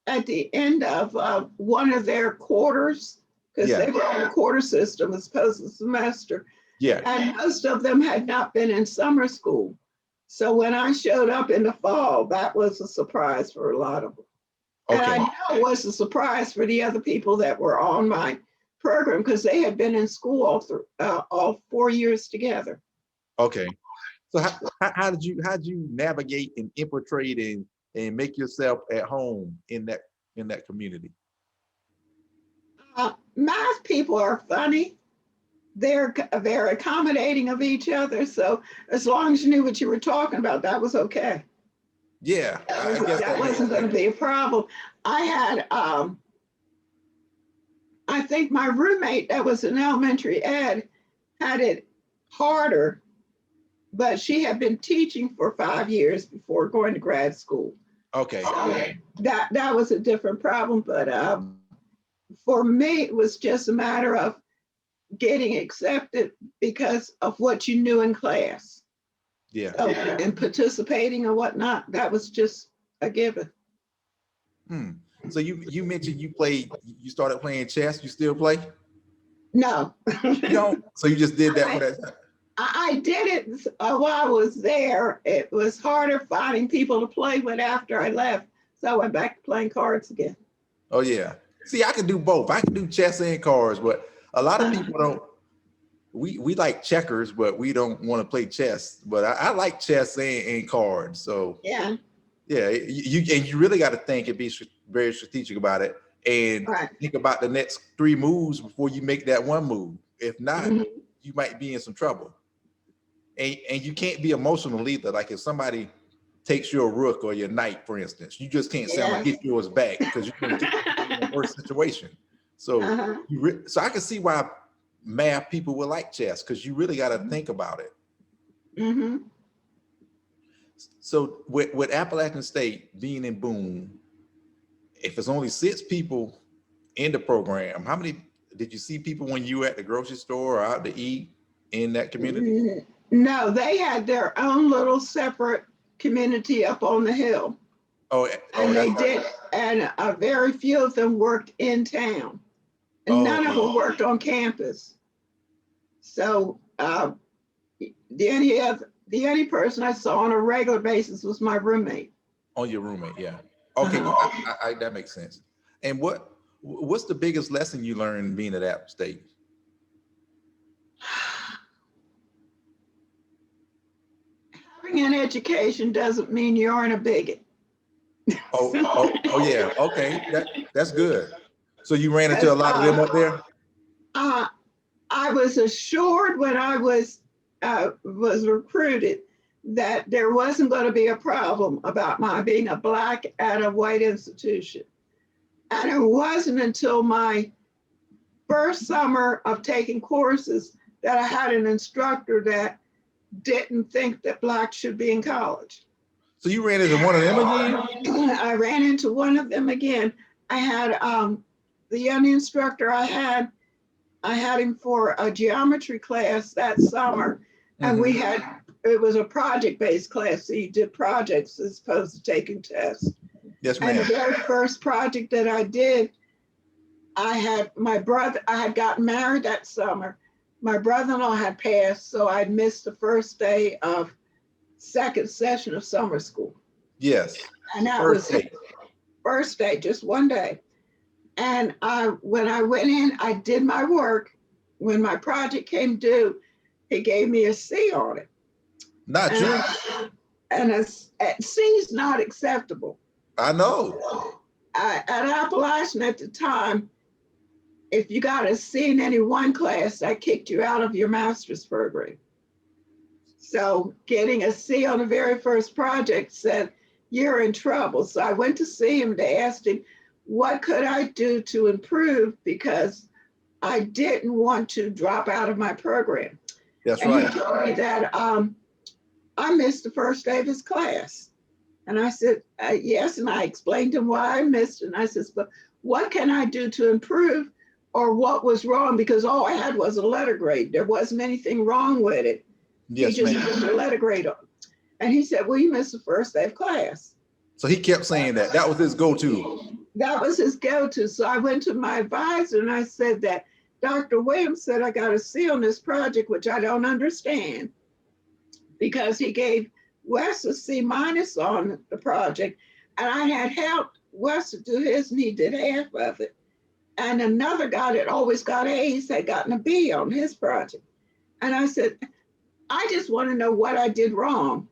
at the end of one of their quarters, because they were on a quarter system as opposed to semester. Yeah. And most of them had not been in summer school. So when I showed up in the fall, that was a surprise for a lot of them. Okay. And I know it was a surprise for the other people that were on my program, because they had been in school all 4 years together. Okay. So how did you navigate and infiltrate and make yourself at home in that community? Math people are funny. They're very accommodating of each other. So as long as you knew what you were talking about, that was okay. Yeah. That wasn't going to be a problem. I had, I think my roommate that was in elementary ed had it harder but she had been teaching for 5 years before going to grad school. Okay. So that was a different problem, but for me, it was just a matter of getting accepted because of what you knew in class. Yeah. So, and participating and whatnot, that was just a given. So you mentioned you started playing chess. You still play? No. You don't? So you just did that for that time? I did it while I was there. It was harder finding people to play with after I left. So I went back to playing cards again. Oh yeah. See, I can do both. I can do chess and cards, but a lot of people don't. We like checkers, but we don't want to play chess. But I like chess and cards. So yeah, you really got to think and be very strategic about it, and think about the next 3 moves before you make that one move. If not, you might be in some trouble. And you can't be emotional either. Like if somebody takes your rook or your knight, for instance, you just can't say, I'm gonna get yours back, because you're gonna get in a worse situation. So so I can see why math people will like chess, because you really got to think about it. So with Appalachian State being in Boone, if it's only 6 people in the program, how many did you see people when you were at the grocery store or out to eat in that community? No, they had their own little separate community up on the hill. And they did, and very few of them worked in town, and none of them worked on campus. So the only person I saw on a regular basis was my roommate. Oh, your roommate, yeah. Okay, that makes sense. And what's the biggest lesson you learned being at App State? Having an education doesn't mean you aren't a bigot. Oh yeah, okay, that's good. So you ran into a lot of them up there? I was assured when I was recruited that there wasn't going to be a problem about my being a Black at a white institution. And it wasn't until my first summer of taking courses that I had an instructor that didn't think that Blacks should be in college. So you ran into one of them again? I ran into one of them again. I had the young instructor I had him for a geometry class that summer, and it was a project-based class, so you did projects as opposed to taking tests. Yes, ma'am. And the very first project that I did, I had gotten married that summer. My brother-in-law had passed, so I'd missed the first day of second session of summer school. Yes. And that was first day, just one day. And when I went in, I did my work. When my project came due, he gave me a C on it. Not true. And a C is not acceptable. I know. At Appalachian at the time, if you got a C in any one class, that kicked you out of your master's program. So getting a C on the very first project said, you're in trouble. So I went to see him to ask him, what could I do to improve? Because I didn't want to drop out of my program. That's and right. He told me that I missed the first day of his class. And I said, yes. And I explained to him why I missed it. And I said, but what can I do to improve, or what was wrong? Because all I had was a letter grade. There wasn't anything wrong with it. Yes, he just put a letter grade on. And he said, well, you missed the first day of class. So he kept saying that. That was his go-to. That was his go-to. So I went to my advisor and I said that Dr. Williams said I got a C on this project, which I don't understand, because he gave Wes a C- on the project, and I had helped Wes to do his, and he did half of it. And another guy that always got A's had gotten a B on his project. And I said, I just want to know what I did wrong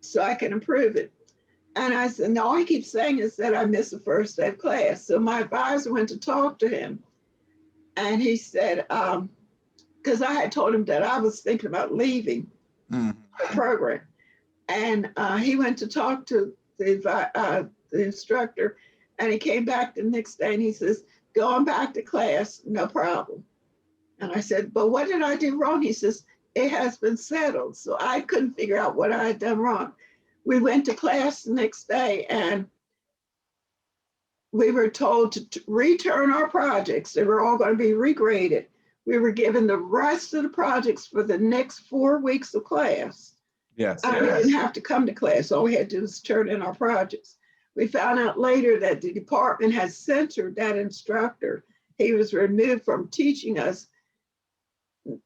so I can improve it. And I said, no, all he keeps saying is that I missed the first day of class. So my advisor went to talk to him. And he said, because I had told him that I was thinking about leaving the program. And he went to talk to the instructor, and he came back the next day and he says, going back to class, no problem. And I said, but what did I do wrong? He says, it has been settled. So I couldn't figure out what I had done wrong. We went to class the next day and we were told to return our projects. They were all going to be regraded. We were given the rest of the projects for the next 4 weeks of class. Yes. We didn't have to come to class. All we had to do was turn in our projects. We found out later that the department had censored that instructor. He was removed from teaching us.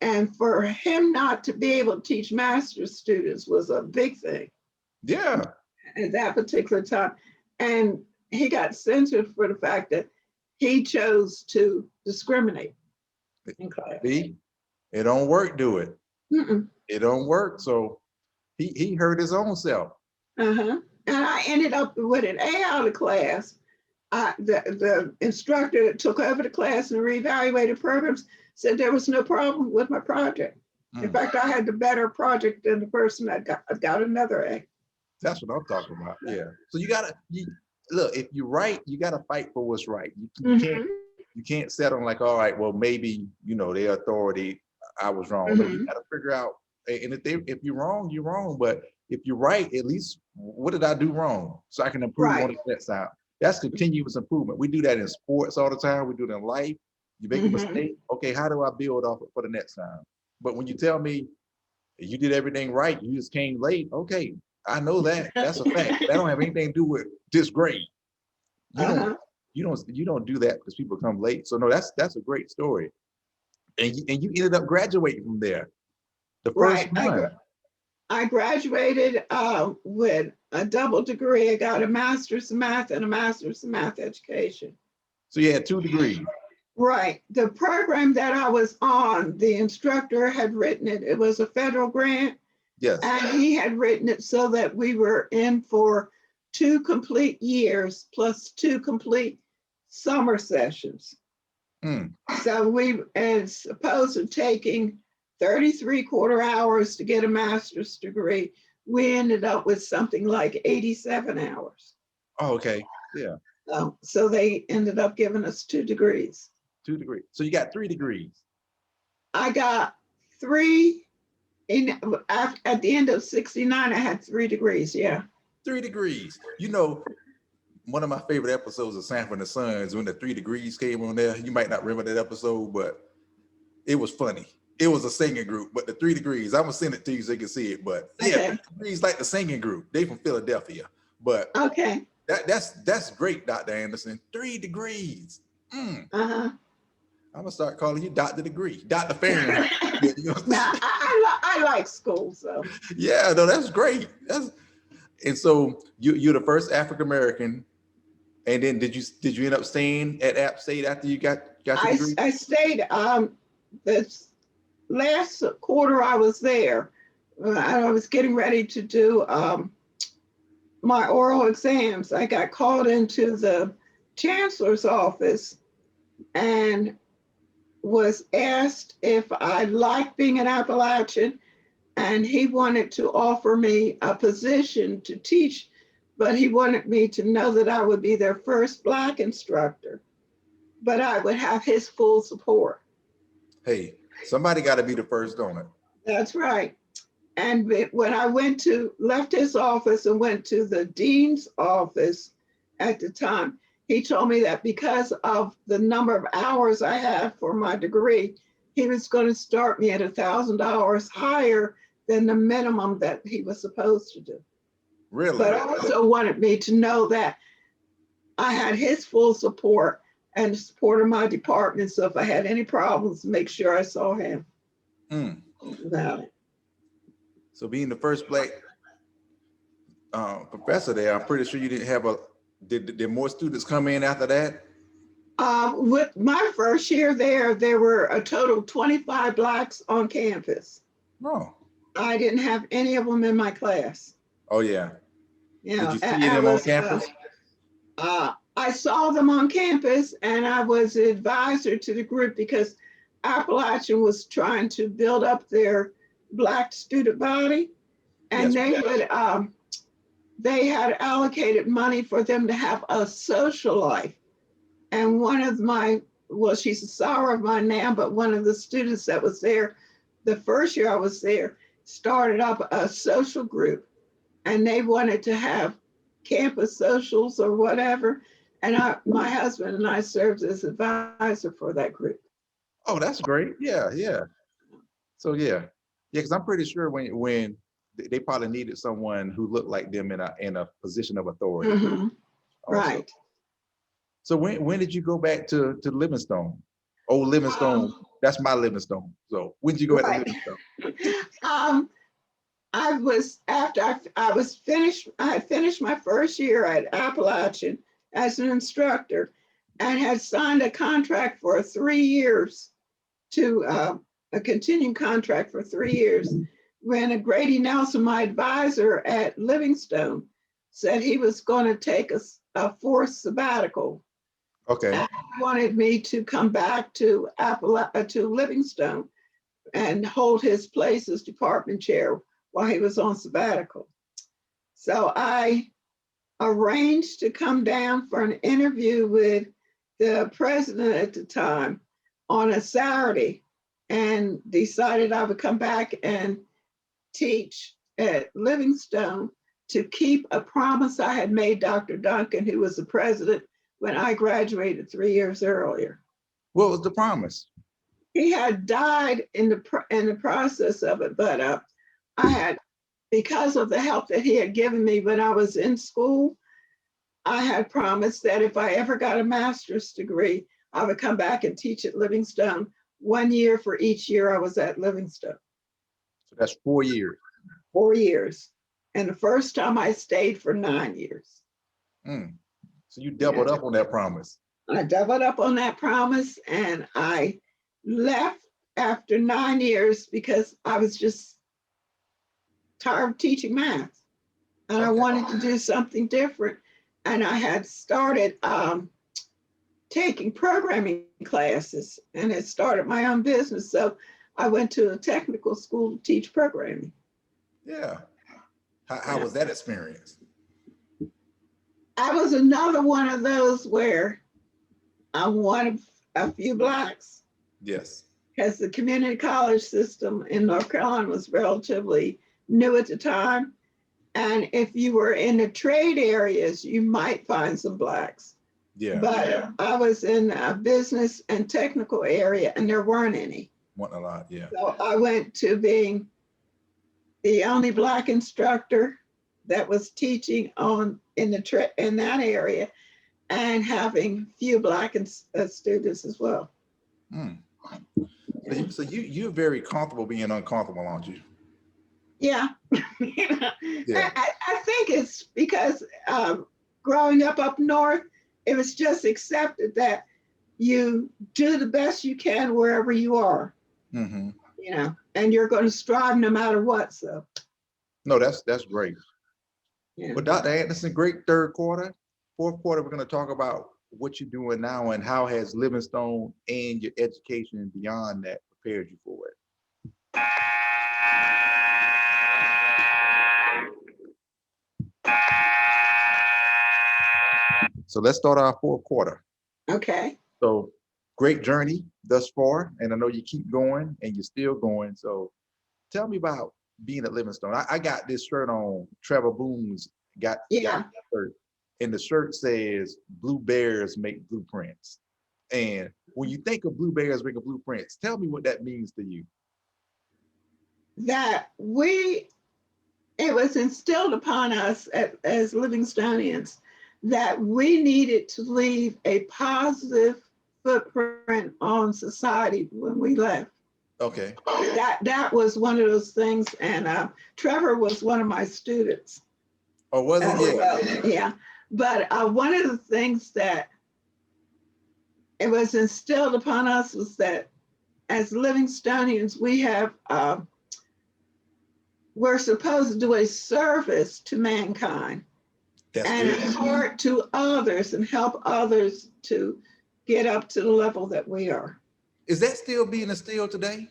And for him not to be able to teach master's students was a big thing. Yeah. At that particular time. And he got censored for the fact that he chose to discriminate in class. See, it don't work, do it? Mm-mm. It don't work. So he hurt his own self. And I ended up with an A out of class. The instructor that took over the class and reevaluated programs said there was no problem with my project. In fact, I had the better project than the person that got another A. That's what I'm talking about. Yeah. So you look, if you're right, you gotta fight for what's right. You can't settle on like, all right, well, maybe, their authority, I was wrong. But you gotta figure out, and if you're wrong, you're wrong. But if you're right, at least what did I do wrong? So I can improve on the next time. That's continuous improvement. We do that in sports all the time. We do it in life. You make a mistake. Okay, how do I build off it for the next time? But when you tell me you did everything right, you just came late. Okay, I know that. That's a fact. That don't have anything to do with this grade. You don't do that because people come late. So no, that's a great story. And you ended up graduating from there. The first time. I graduated with a double degree. I got a master's in math and a master's in math education. So you had 2 degrees. Right. The program that I was on, the instructor had written it. It was a federal grant. Yes. And he had written it so that we were in for 2 complete years plus 2 complete summer sessions. So we, as opposed to taking 33 quarter hours to get a master's degree, we ended up with something like 87 hours. Oh, okay. Yeah. So they ended up giving us 2 degrees. 2 degrees. So you got 3 degrees. I got 3 at the end of 69, I had 3 degrees. Yeah. 3 degrees. One of my favorite episodes of Sanford and Sons, when the 3 degrees came on there. You might not remember that episode, but it was funny. It was a singing group, but the 3 degrees, I'm gonna send it to you so you can see it. But yeah, 3 degrees like the singing group. They from Philadelphia. But okay. That's great, Dr. Anderson. 3 degrees. I'm gonna start calling you Dr. Degree, Dr. Fahrenheit. I like school, so. Yeah, no, that's great. And so you're the first African American, and then did you end up staying at App State after you got your degree? I stayed. This last quarter I was there. I was getting ready to do my oral exams. I got called into the chancellor's office and was asked if I liked being an Appalachian, and he wanted to offer me a position to teach, but he wanted me to know that I would be their first Black instructor, but I would have his full support. Hey, somebody got to be the first, don't it? That's right. And when I left his office and went to the dean's office at the time, he told me that because of the number of hours I had for my degree, he was going to start me at $1,000 higher than the minimum that he was supposed to do. Really? But also wanted me to know that I had his full support and the support of my department. So if I had any problems, make sure I saw him about it. So being the first Black professor there, I'm pretty sure you didn't have did more students come in after that? With my first year there were a total of 25 Blacks on campus. Oh. I didn't have any of them in my class. Oh, yeah. Yeah. Did you see them on campus? I saw them on campus, and I was an advisor to the group because Appalachian was trying to build up their Black student body, and they had allocated money for them to have a social life. And one of she's a soror of mine now, but one of the students that was there the first year I was there, started up a social group, and they wanted to have campus socials or whatever. And my husband and I served as advisor for that group. Oh, that's great. Yeah, yeah. So yeah, because I'm pretty sure when they probably needed someone who looked like them in a position of authority. Mm-hmm. Also. Right. So when did you go back to Livingstone? Oh, Livingstone. That's my Livingstone. So when did you go back to Right. Livingstone? I was after I was finished. I had finished my first year at Appalachian as an instructor, and had signed a contract for 3 years to a continuing contract for 3 years. When Grady Nelson, my advisor at Livingstone, said he was going to take a forced sabbatical. Okay. And he wanted me to come back to Livingstone and hold his place as department chair while he was on sabbatical. So I arranged to come down for an interview with the president at the time on a Saturday, and decided I would come back and teach at Livingstone to keep a promise I had made Dr. Duncan, who was the president when I graduated 3 years earlier. What was the promise? He had died in the process of it, but I had, because of the help that he had given me when I was in school, I had promised that if I ever got a master's degree, I would come back and teach at Livingstone 1 year for each year I was at Livingstone. So that's 4 years. 4 years. And the first time I stayed for 9 years. So you doubled up on that promise. I doubled up on that promise, and I left after 9 years because I was just tired of teaching math. And I wanted to do something different. And I had started taking programming classes and had started my own business. So I went to a technical school to teach programming. Yeah. How was that experience? I was another one of those where I wanted a few blacks. Yes. Because the community college system in North Carolina was relatively new at the time. And if you were in the trade areas, you might find some blacks. Yeah. But I was in a business and technical area, and there weren't any. Wasn't a lot, yeah. So I went to being the only black instructor that was teaching in that area, and having few black students as well. So you're very comfortable being uncomfortable, aren't you? Yeah. Yeah. I think it's because growing up north, it was just accepted that you do the best you can wherever you are. Mm-hmm. And you're going to strive no matter what. So. No, that's great. Yeah. Well, Dr. Anderson, great third quarter. Fourth quarter, we're going to talk about what you're doing now and how has Livingstone and your education and beyond that prepared you for it. So let's start our fourth quarter. Okay. So great journey thus far. And I know you keep going and you're still going. So tell me about being at Livingstone. I got this shirt on, Trevor Boone's got the shirt. And the shirt says, "Blue Bears make blueprints." And when you think of blue bears making blueprints, tell me what that means to you. That it was instilled upon us as Livingstonians that we needed to leave a positive footprint on society when we left. Okay. That was one of those things. And Trevor was one of my students. Oh, was it? Well, yeah. But one of the things that it was instilled upon us was that as Livingstonians, we're supposed to do a service to mankind. That's and good. Impart to others and help others to get up to the level that we are. Is that still being instilled today?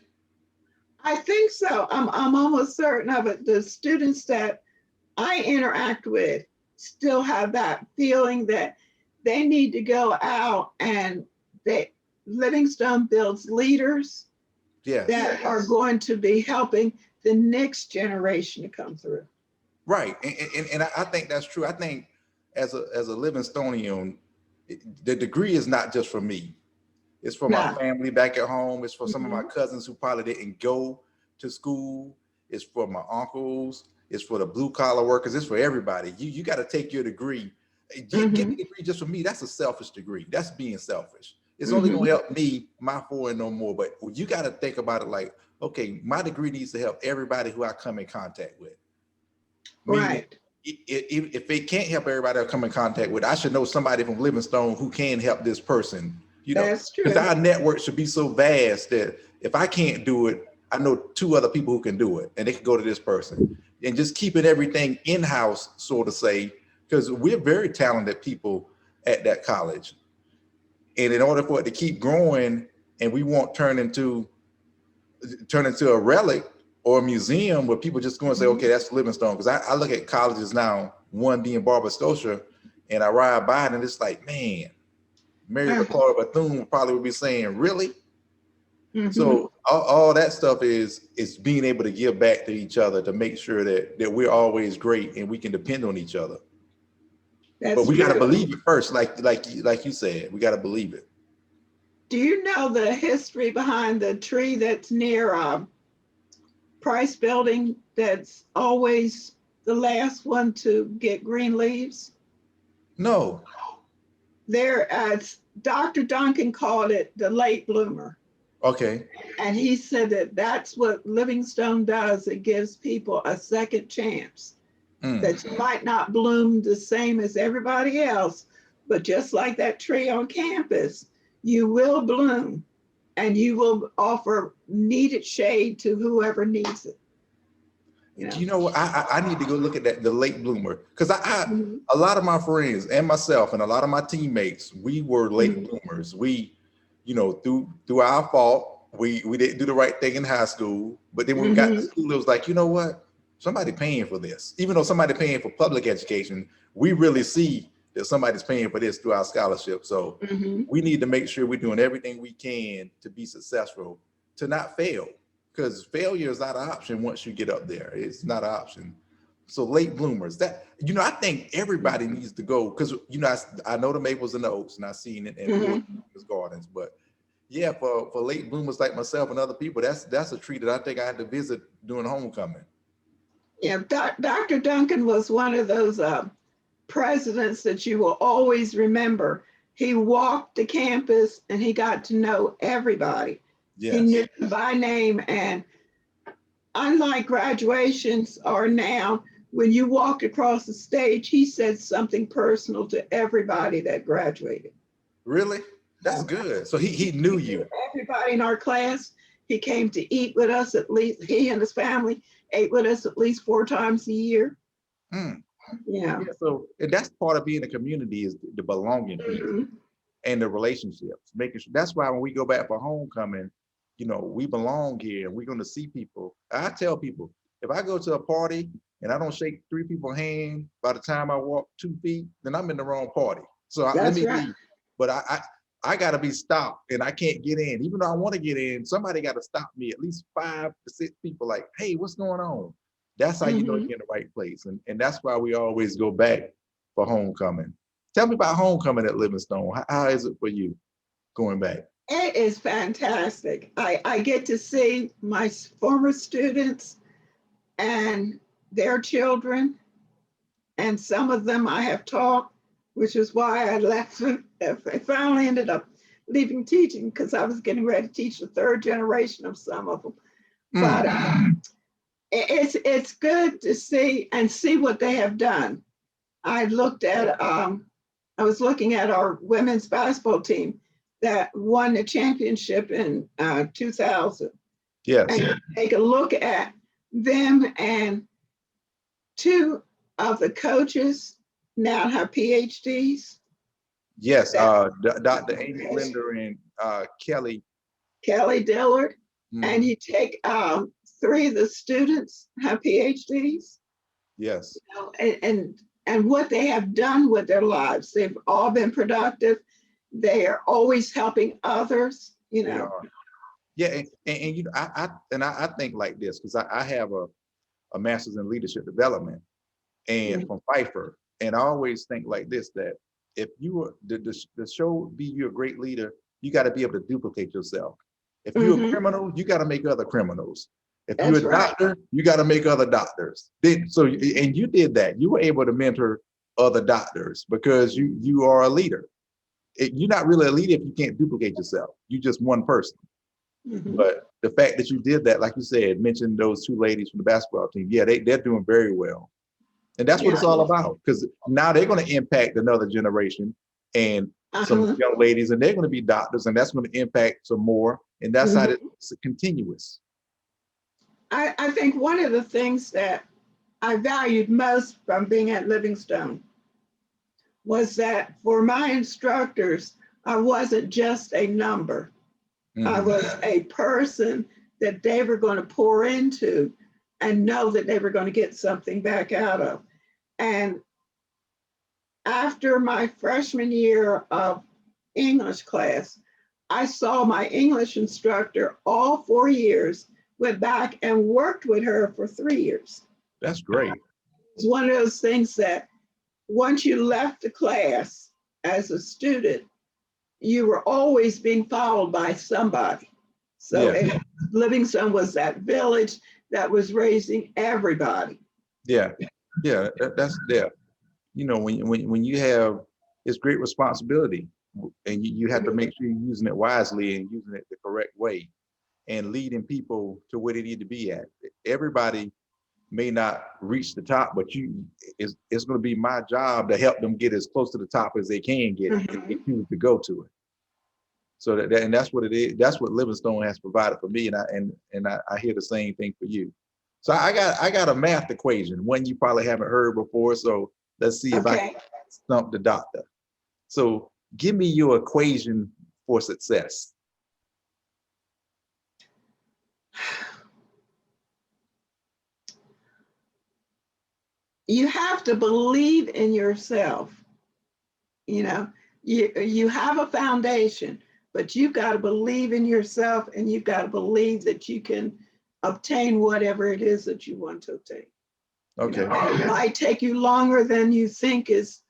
I think so. I'm almost certain of it. The students that I interact with still have that feeling that they need to go out, and Livingstone builds leaders Yes. that are going to be helping the next generation to come through. Right. And I think that's true. I think as a Livingstonian, the degree is not just for me. It's for my No. family back at home. It's for some of my cousins who probably didn't go to school. It's for my uncles. It's for the blue collar workers. It's for everybody. You got to take your degree. Get a degree just for me. That's a selfish degree. That's being selfish. It's only going to help me, my four and no more. But you got to think about it like, okay, my degree needs to help everybody who I come in contact with. Right. If it can't help everybody I come in contact with, I should know somebody from Livingstone who can help this person. You know, That's true. because our network should be so vast that if I can't do it, I know two other people who can do it, and they can go to this person. And just keeping everything in-house, so to say, because we're very talented people at that college. And in order for it to keep growing, and we won't turn into a relic or a museum where people just go and say, okay, that's Livingstone. Because I look at colleges now, one being Barber Scotia, and I ride by it, and it's like, man, Mary LaClaire Bethune probably would be saying, really? So all that stuff is being able to give back to each other to make sure that we're always great and we can depend on each other. But we got to believe it first, like you said, we got to believe it. Do you know the history behind the tree that's near Price Building that's always the last one to get green leaves? No. Dr. Duncan called it the late bloomer. Okay. And he said that that's what Livingstone does. It gives people a second chance. That you might not bloom the same as everybody else, but just like that tree on campus, you will bloom and you will offer needed shade to whoever needs it. You know what? I need to go look at that, the late bloomer, because a lot of my friends and myself and a lot of my teammates, we were late bloomers. We, through our fault, we didn't do the right thing in high school. But then when we got to school, it was like, you know what? Somebody paying for this. Even though somebody paying for public education, we really see that somebody's paying for this through our scholarship. So we need to make sure we're doing everything we can to be successful, to not fail. Because failure is not an option once you get up there. It's not an option. So late bloomers, I think everybody needs to go, because, I know the maples and the oaks, and I've seen it in gardens. But yeah, for late bloomers like myself and other people, that's a tree that I think I had to visit during homecoming. Yeah, Dr. Duncan was one of those presidents that you will always remember. He walked the campus and he got to know everybody. Yes. He knew them by name, and unlike graduations or now, when you walked across the stage, he said something personal to everybody that graduated. Really? That's good. So he knew you. Everybody in our class. He came to eat with us at least, he and his family ate with us at least 4 times a year. Yeah. So that's part of being a community, is the belonging piece and the relationships. Making sure, that's why when we go back for homecoming, we belong here and we're going to see people. I tell people, if I go to a party and I don't shake 3 people's hand by the time I walk 2 feet, then I'm in the wrong party. So let me leave. But I got to be stopped and I can't get in. Even though I want to get in, somebody got to stop me, at least 5 to 6 people, like, hey, what's going on? That's how you know you're in the right place. And that's why we always go back for homecoming. Tell me about homecoming at Livingstone. How is it for you going back? It is fantastic. I get to see my former students and their children, and some of them I have taught, which is why I left. I finally ended up leaving teaching, because I was getting ready to teach the 3rd generation of some of them. But it's good to see what they have done. I was looking at our women's basketball team that won the championship in 2000. Yes. And take a look at them, and 2 of the coaches now have PhDs. Yes, Dr. Amy Linder and Kelly Dillard. And you take 3 of the students have PhDs. Yes. And what they have done with their lives, they've all been productive. They are always helping others, Yeah, Yeah, and you know, I think like this because I have a master's in leadership development and Mhm. from Pfeiffer, and I always think like this that if you were the show be you a great leader, you got to be able to duplicate yourself. If you're a Mhm. criminal, you got to make other criminals. If you're That's a right. doctor, you got to make other doctors. So and you did that. You were able to mentor other doctors because you are a leader. You're not really a leader if you can't duplicate yourself. You're just one person. Mhm. But the fact that you did that, like you said, mentioned those two ladies from the basketball team. Yeah, they're doing very well. And that's what Yeah. it's all about. Because now they're going to impact another generation and some Uh-huh. young ladies, and they're going to be doctors, and that's going to impact some more. And that's how Mhm. it's continuous. I think one of the things that I valued most from being at Livingstone was that for my instructors, I wasn't just a number. I Mhm. was a person that they were going to pour into and know that they were going to get something back out of. And after my freshman year of English class, I saw my English instructor all 4 years, went back and worked with her for 3 years. That's great. It's one of those things that once you left the class as a student, you were always being followed by somebody. So Yeah, and Livingstone was that village that was raising everybody. yeah, yeah. That's there. You know, when you have it's great responsibility, and you have to make sure you're using it wisely and using it the correct way, and leading people to where they need to be at. Everybody may not reach the top, but it's going to be my job to help them get as close to the top as they can get if they Mhm. choose to go to it. So and that's what it is. That's what Livingstone has provided for me, and I hear the same thing for you. So I got a math equation, one you probably haven't heard before. So let's see if I can Okay. stump the doctor. So give me your equation for success. You have to believe in yourself. You know, you have a foundation, but you've got to believe in yourself and you've got to believe that you can obtain whatever it is that you want to obtain. You know, Okay, it might take you longer than you think is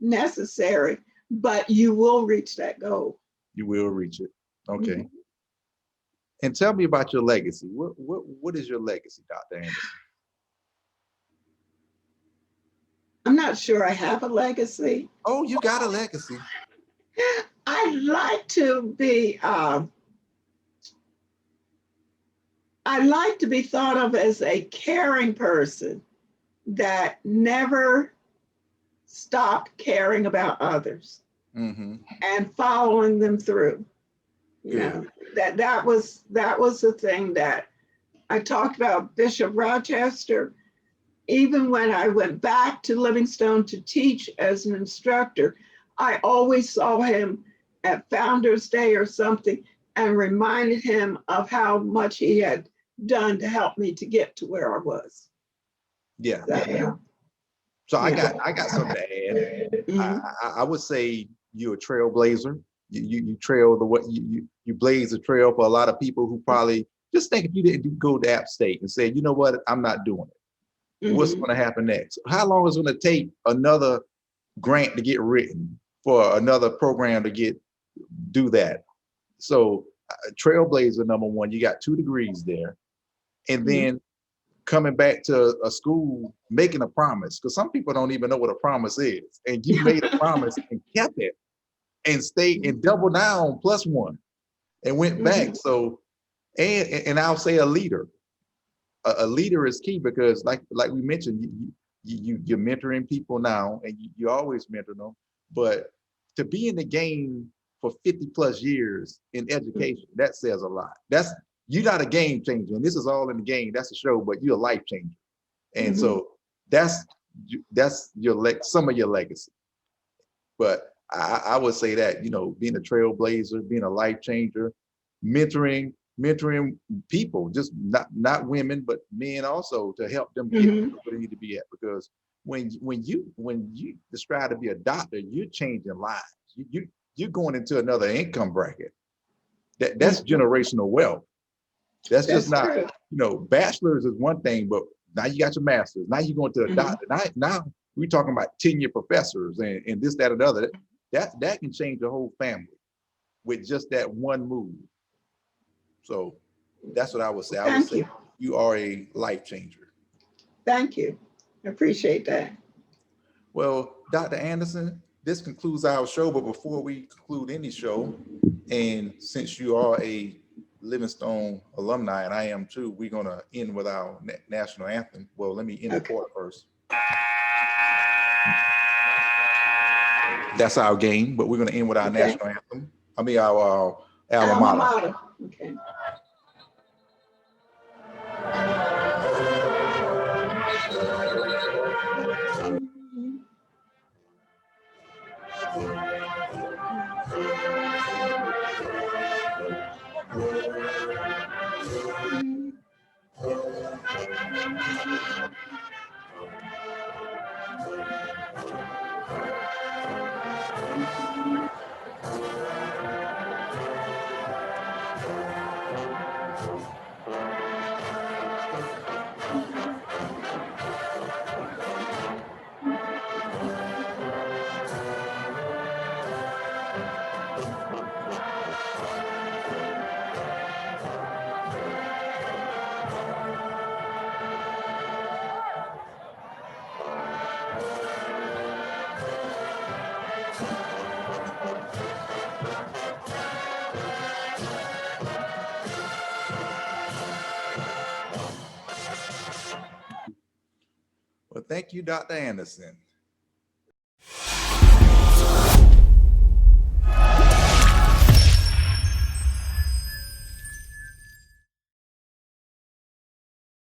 necessary, but you will reach that goal. you will reach it. Okay. Mhm. And tell me about your legacy. What is your legacy, Dr. Anderson? I'm not sure I have a legacy. Oh, you got a legacy. I'd like to be, I like to be thought of as a caring person that never stopped caring about others Mm-hmm. and following them through. You Good. know, that was the thing that I talked about Bishop Rochester. Even when I went back to Livingstone to teach as an instructor, I always saw him at Founders Day or something and reminded him of how much he had done to help me to get to where I was. Yeah. So, So I yeah. got I got something to add. I, Mhm. I would say you're a trailblazer. You trail the what you blaze the trail for a lot of people who probably just think if you didn't go to App State and say, you know what, I'm not doing it. What's Mhm. going to happen next? How long is it going to take another grant to get written for another program to get do that? So trailblazer number one, you got 2 degrees there, and Mhm. then coming back to a school making a promise because some people don't even know what a promise is, and you made a promise and kept it and stayed and doubled down plus one and went back. Mhm. So and I'll say a leader. A leader is key because like we mentioned, you're mentoring people now, and you always mentor them. But to be in the game for 50 plus years in education, that says a lot. That's you're not a game changer, and this is all in the game. That's a show, but you're a life changer. And Mhm. so that's that's your some of your legacy. But I would say that, you know, being a trailblazer, being a life changer, mentoring people, just not women, but men also to help them get Mhm. where they need to be at. Because when you describe to be a doctor, you're changing lives. You're going into another income bracket. That's generational wealth. That's just not, true. you know, bachelor's is one thing, but now you got your master's. Now you're going to a doctor. Now we're talking about tenure professors and this, that, and the other. That can change the whole family with just that one move. So that's what I would say. I would say you are a life changer. Thank you. I appreciate that. Well, Dr. Anderson, this concludes our show. But before we conclude any show, and since you are a Livingstone alumni, and I am too, we're going to end with our national anthem. Well, let me end the court first. That's our game, but we're going to end with our national anthem. I mean, our alma mater. Okay. Well, thank you, Dr. Anderson.